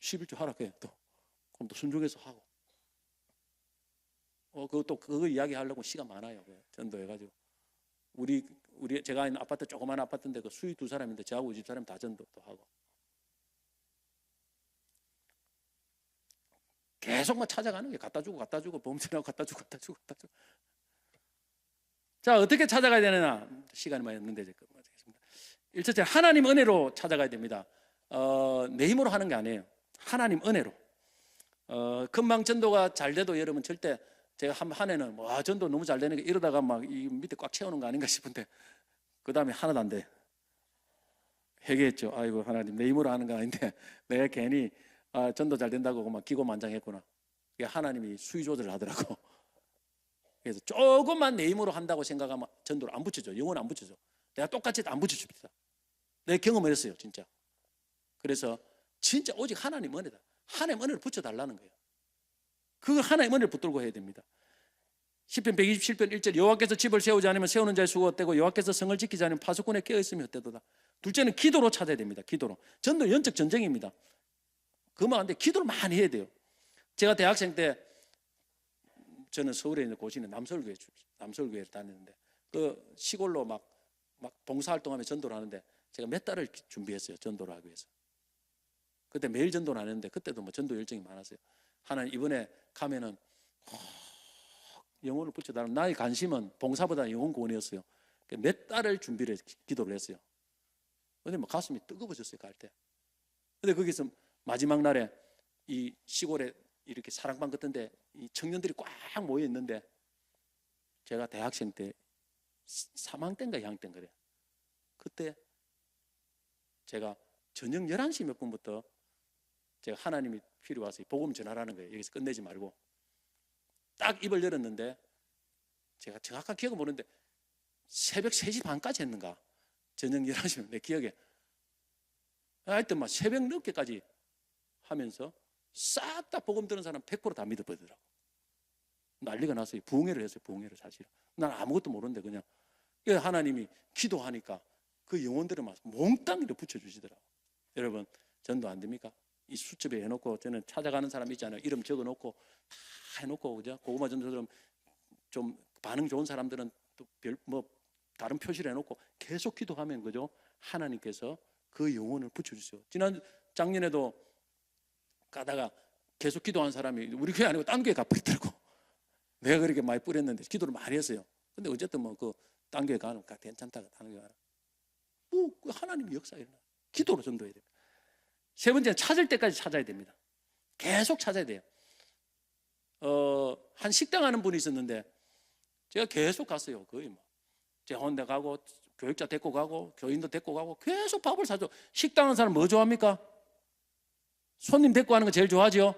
11조 하락해. 또 그럼 또 순종해서 하고 그것도 그거 이야기하려고 시간 많아요. 전도해가지고 우리 제가 있는 아파트 조그마한 아파트인데 그 수위 2사람인데 저하고 이 집사람 다 전도도 하고 계속 막 찾아가는 게 갖다 주고 보험처럼 갖다 주고. 자, 어떻게 찾아가야 되느냐? 시간이 많이 없는데 이제 끝마치겠습니다. 일첫째, 하나님 은혜로 찾아가야 됩니다. 내 힘으로 하는 게 아니에요. 하나님 은혜로. 금방 전도가 잘 돼도 여러분 절대 제가 한 해는 와 전도 너무 잘 되니까 이러다가 막 이 밑에 꽉 채우는 거 아닌가 싶은데 그 다음에 하나도 안 돼. 회개했죠. 아이고 하나님 내 힘으로 하는 거 아닌데 내가 괜히 전도 잘 된다고 막 기고만장했구나. 하나님이 수위 조절을 하더라고. 그래서 조금만 내 힘으로 한다고 생각하면 전도를 안 붙여줘. 영혼 안 붙여줘. 내가 똑같이 안 붙여줍니다. 내가 경험을 했어요 진짜. 그래서 진짜 오직 하나님 은혜다. 하나님 은혜를 붙여달라는 거예요. 그걸 하나님 은혜를 붙들고 해야 됩니다. 시편 127편 1절 여호와께서 집을 세우지 않으면 세우는 자의 수고 헛되고 여호와께서 성을 지키지 않으면 파수꾼의 깨어있음이 헛되도다. 둘째는 기도로 찾아야 됩니다. 기도로. 전도 영적 전쟁입니다. 그만 안 돼. 기도를 많이 해야 돼요. 제가 대학생 때 저는 서울에 있는 고시는 남서울교회를 다녔는데 그 시골로 막 봉사활동하며 전도를 하는데 제가 몇 달을 준비했어요. 전도를 하기 위해서. 그때 매일 전도를 안 했는데 그때도 뭐 전도 열정이 많았어요. 하나님 이번에 가면은 영혼을 붙여달라는 나의 관심은 봉사보다 영혼 구원이었어요. 몇 달을 준비를 기도를 했어요. 근데 뭐 가슴이 뜨거워졌어요 갈 때. 근데 거기서 마지막 날에 이 시골에 이렇게 사랑방 같은데 이 청년들이 꽉 모여 있는데 제가 대학생 때 3학년 때인가 2학년 때인가 그래요. 그때 제가 저녁 11시 몇 분부터 제가 하나님이 필요 와서 복음 전하라는 거예요. 여기서 끝내지 말고 딱 입을 열었는데 제가 정확한 기억은 모르는데 새벽 3시 반까지 했는가 저녁 11시면 내 기억에 하여튼 막 새벽 늦게까지 하면서 싹 다 복음 들은 사람 100% 다 믿어버리더라고. 난리가 났어요. 부흥회를 했어요. 부흥회를 사실은. 난 아무것도 모르는데 그냥 하나님이 기도하니까 그 영혼들을 막 몽땅 붙여주시더라고. 여러분 전도 안 됩니까? 이 수첩에 해놓고 저는 찾아가는 사람 있잖아요. 이름 적어놓고 다 해놓고 그죠? 고구마 전도처럼 좀 반응 좋은 사람들은 또 다른 표시를 해놓고 계속 기도하면 그죠? 하나님께서 그 영혼을 붙여주세요. 지난 작년에도 가다가 계속 기도한 사람이 우리 교회 아니고 딴 교회 가버리더라고. 내가 그렇게 많이 뿌렸는데 기도를 많이 했어요. 근데 어쨌든 뭐 그 딴 교회 가는 거 괜찮다고 다른 교회 가는 그 하나님의 역사가 일어나. 기도로 전도해야 됩니다. 세 번째는 찾을 때까지 찾아야 됩니다. 계속 찾아야 돼요. 한 식당 하는 분이 있었는데 제가 계속 갔어요. 거의 뭐 재혼대 가고 교육자 데리고 가고 교인도 데리고 가고 계속 밥을 사줘. 식당 하는 사람 뭐 좋아합니까? 손님 데리고 가는 거 제일 좋아하지요?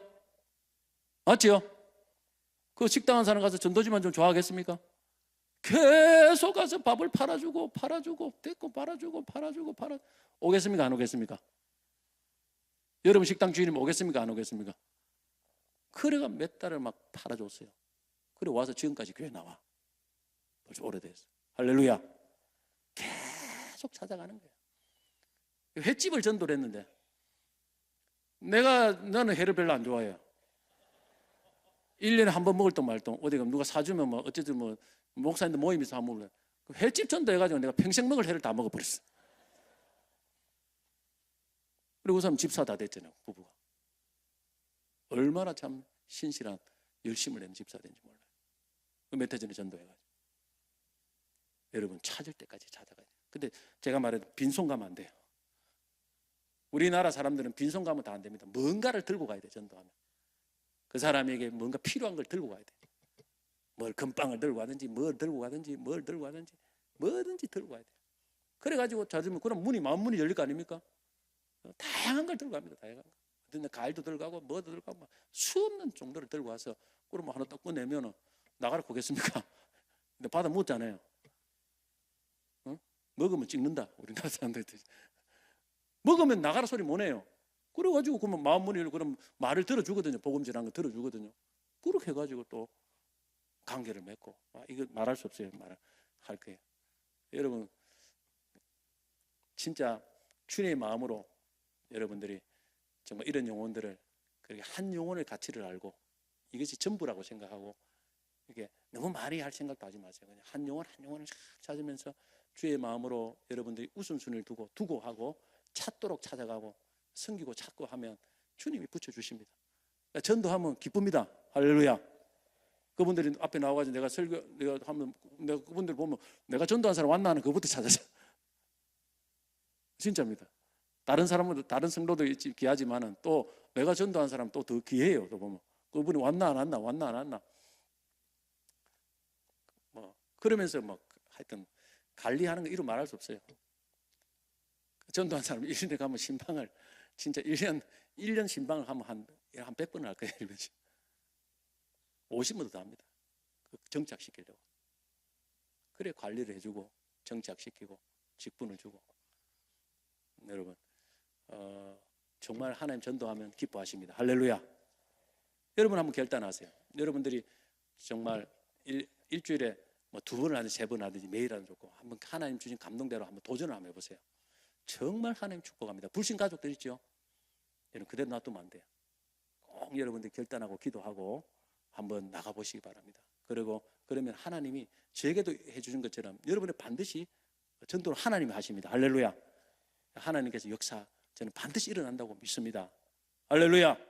맞지요? 그 식당 하는 사람 가서 전도지만 좀 좋아하겠습니까? 계속 가서 밥을 팔아주고 데리고 팔아주고 오겠습니까? 안 오겠습니까? 여러분 식당 주인님 오겠습니까? 안 오겠습니까? 그래가 몇 달을 막 팔아줬어요. 그리고 와서 지금까지 교회 나와. 벌써 오래됐어. 할렐루야. 계속 찾아가는 거예요. 횟집을 전도를 했는데 나는 회를 별로 안 좋아해요. 1년에 한 번 먹을 동 말동 어디 가면 누가 사주면 뭐 어쨌든 뭐 목사님들 모임에서 한 번 먹어요. 횟집 전도해가지고 내가 평생 먹을 회를 다 먹어버렸어. 그리고 그 사람 집사 다 됐잖아요. 부부가. 얼마나 참 신실한 열심을 낸 집사된지 몰라요. 몇 해 전에 전도해가지고. 여러분 찾을 때까지 찾아가야 돼요. 근데 제가 말해도 빈손 가면 안 돼요. 우리나라 사람들은 빈손 가면 다 안 됩니다. 뭔가를 들고 가야 돼요. 전도하면. 그 사람에게 뭔가 필요한 걸 들고 가야 돼요. 뭘 금빵을 들고 가든지 뭐든지 들고 가야 돼요. 그래가지고 찾으면 그럼 마음 문이 열릴 거 아닙니까? 다양한 걸 들고 갑니다. 다양한 거. 근데 과일도 들고 가고 뭐도 들고 가고 수없는 정도를 들고 와서 그럼 하나 딱 꺼내면 나가라 보겠습니까? 근데 받아 먹잖아요. 먹으면 찍는다. 우리나라 사람들 먹으면 나가라 소리 못 해요. 그래가지고 그러면 마음 문이 열리고 그럼 말을 들어주거든요. 복음 전하는 거 들어주거든요. 그렇게 해가지고 또 관계를 맺고 이거 말할 수 없어요. 말할 거예요. 여러분 진짜 주님의 마음으로 여러분들이 정말 이런 영혼들을 그렇게 한 영혼의 가치를 알고 이것이 전부라고 생각하고 이게 너무 많이 할 생각도 하지 마세요. 그냥 한 영혼을 찾으면서 주의 마음으로 여러분들이 우선순위를 두고 하고 찾도록 찾아가고 섬기고 찾고 하면 주님이 붙여주십니다. 전도하면 기쁩니다. 할렐루야. 그분들이 앞에 나와가지고 내가 하면 내가 그분들 보면 내가 전도한 사람 왔나 하는 그부터 찾아서 진짜입니다. 다른 사람은 다른 성도도 귀하지만은 또 내가 전도한 사람 또 더 귀해요. 또 보면 그분이 왔나 안 왔나 왔나 안 왔나 뭐 그러면서 뭐 하여튼 관리하는 거 이루 말할 수 없어요. 전도한 사람 1년에 가면 신방을 진짜 1년 신방을 하면 한 100번을 할 거예요. 50번도 다 합니다. 정착시키려고. 그래 관리를 해주고 정착시키고 직분을 주고. 여러분 정말 하나님 전도하면 기뻐하십니다. 할렐루야. 여러분 한번 결단하세요. 여러분들이 정말 일주일에 뭐 2번을 하든지 3번 하든지 매일 하든 좋고 한번 하나님 주신 감동대로 한번 도전을 한번 해보세요. 정말 하나님 축복합니다. 불신 가족들 있죠? 여러분 그대로 놔두면 안 돼요. 꼭 여러분들 결단하고 기도하고 한번 나가보시기 바랍니다. 그러면 하나님이 저에게도 해주신 것처럼 여러분의 반드시 전도를 하나님이 하십니다. 할렐루야. 하나님께서 역사 저는 반드시 일어난다고 믿습니다. 할렐루야.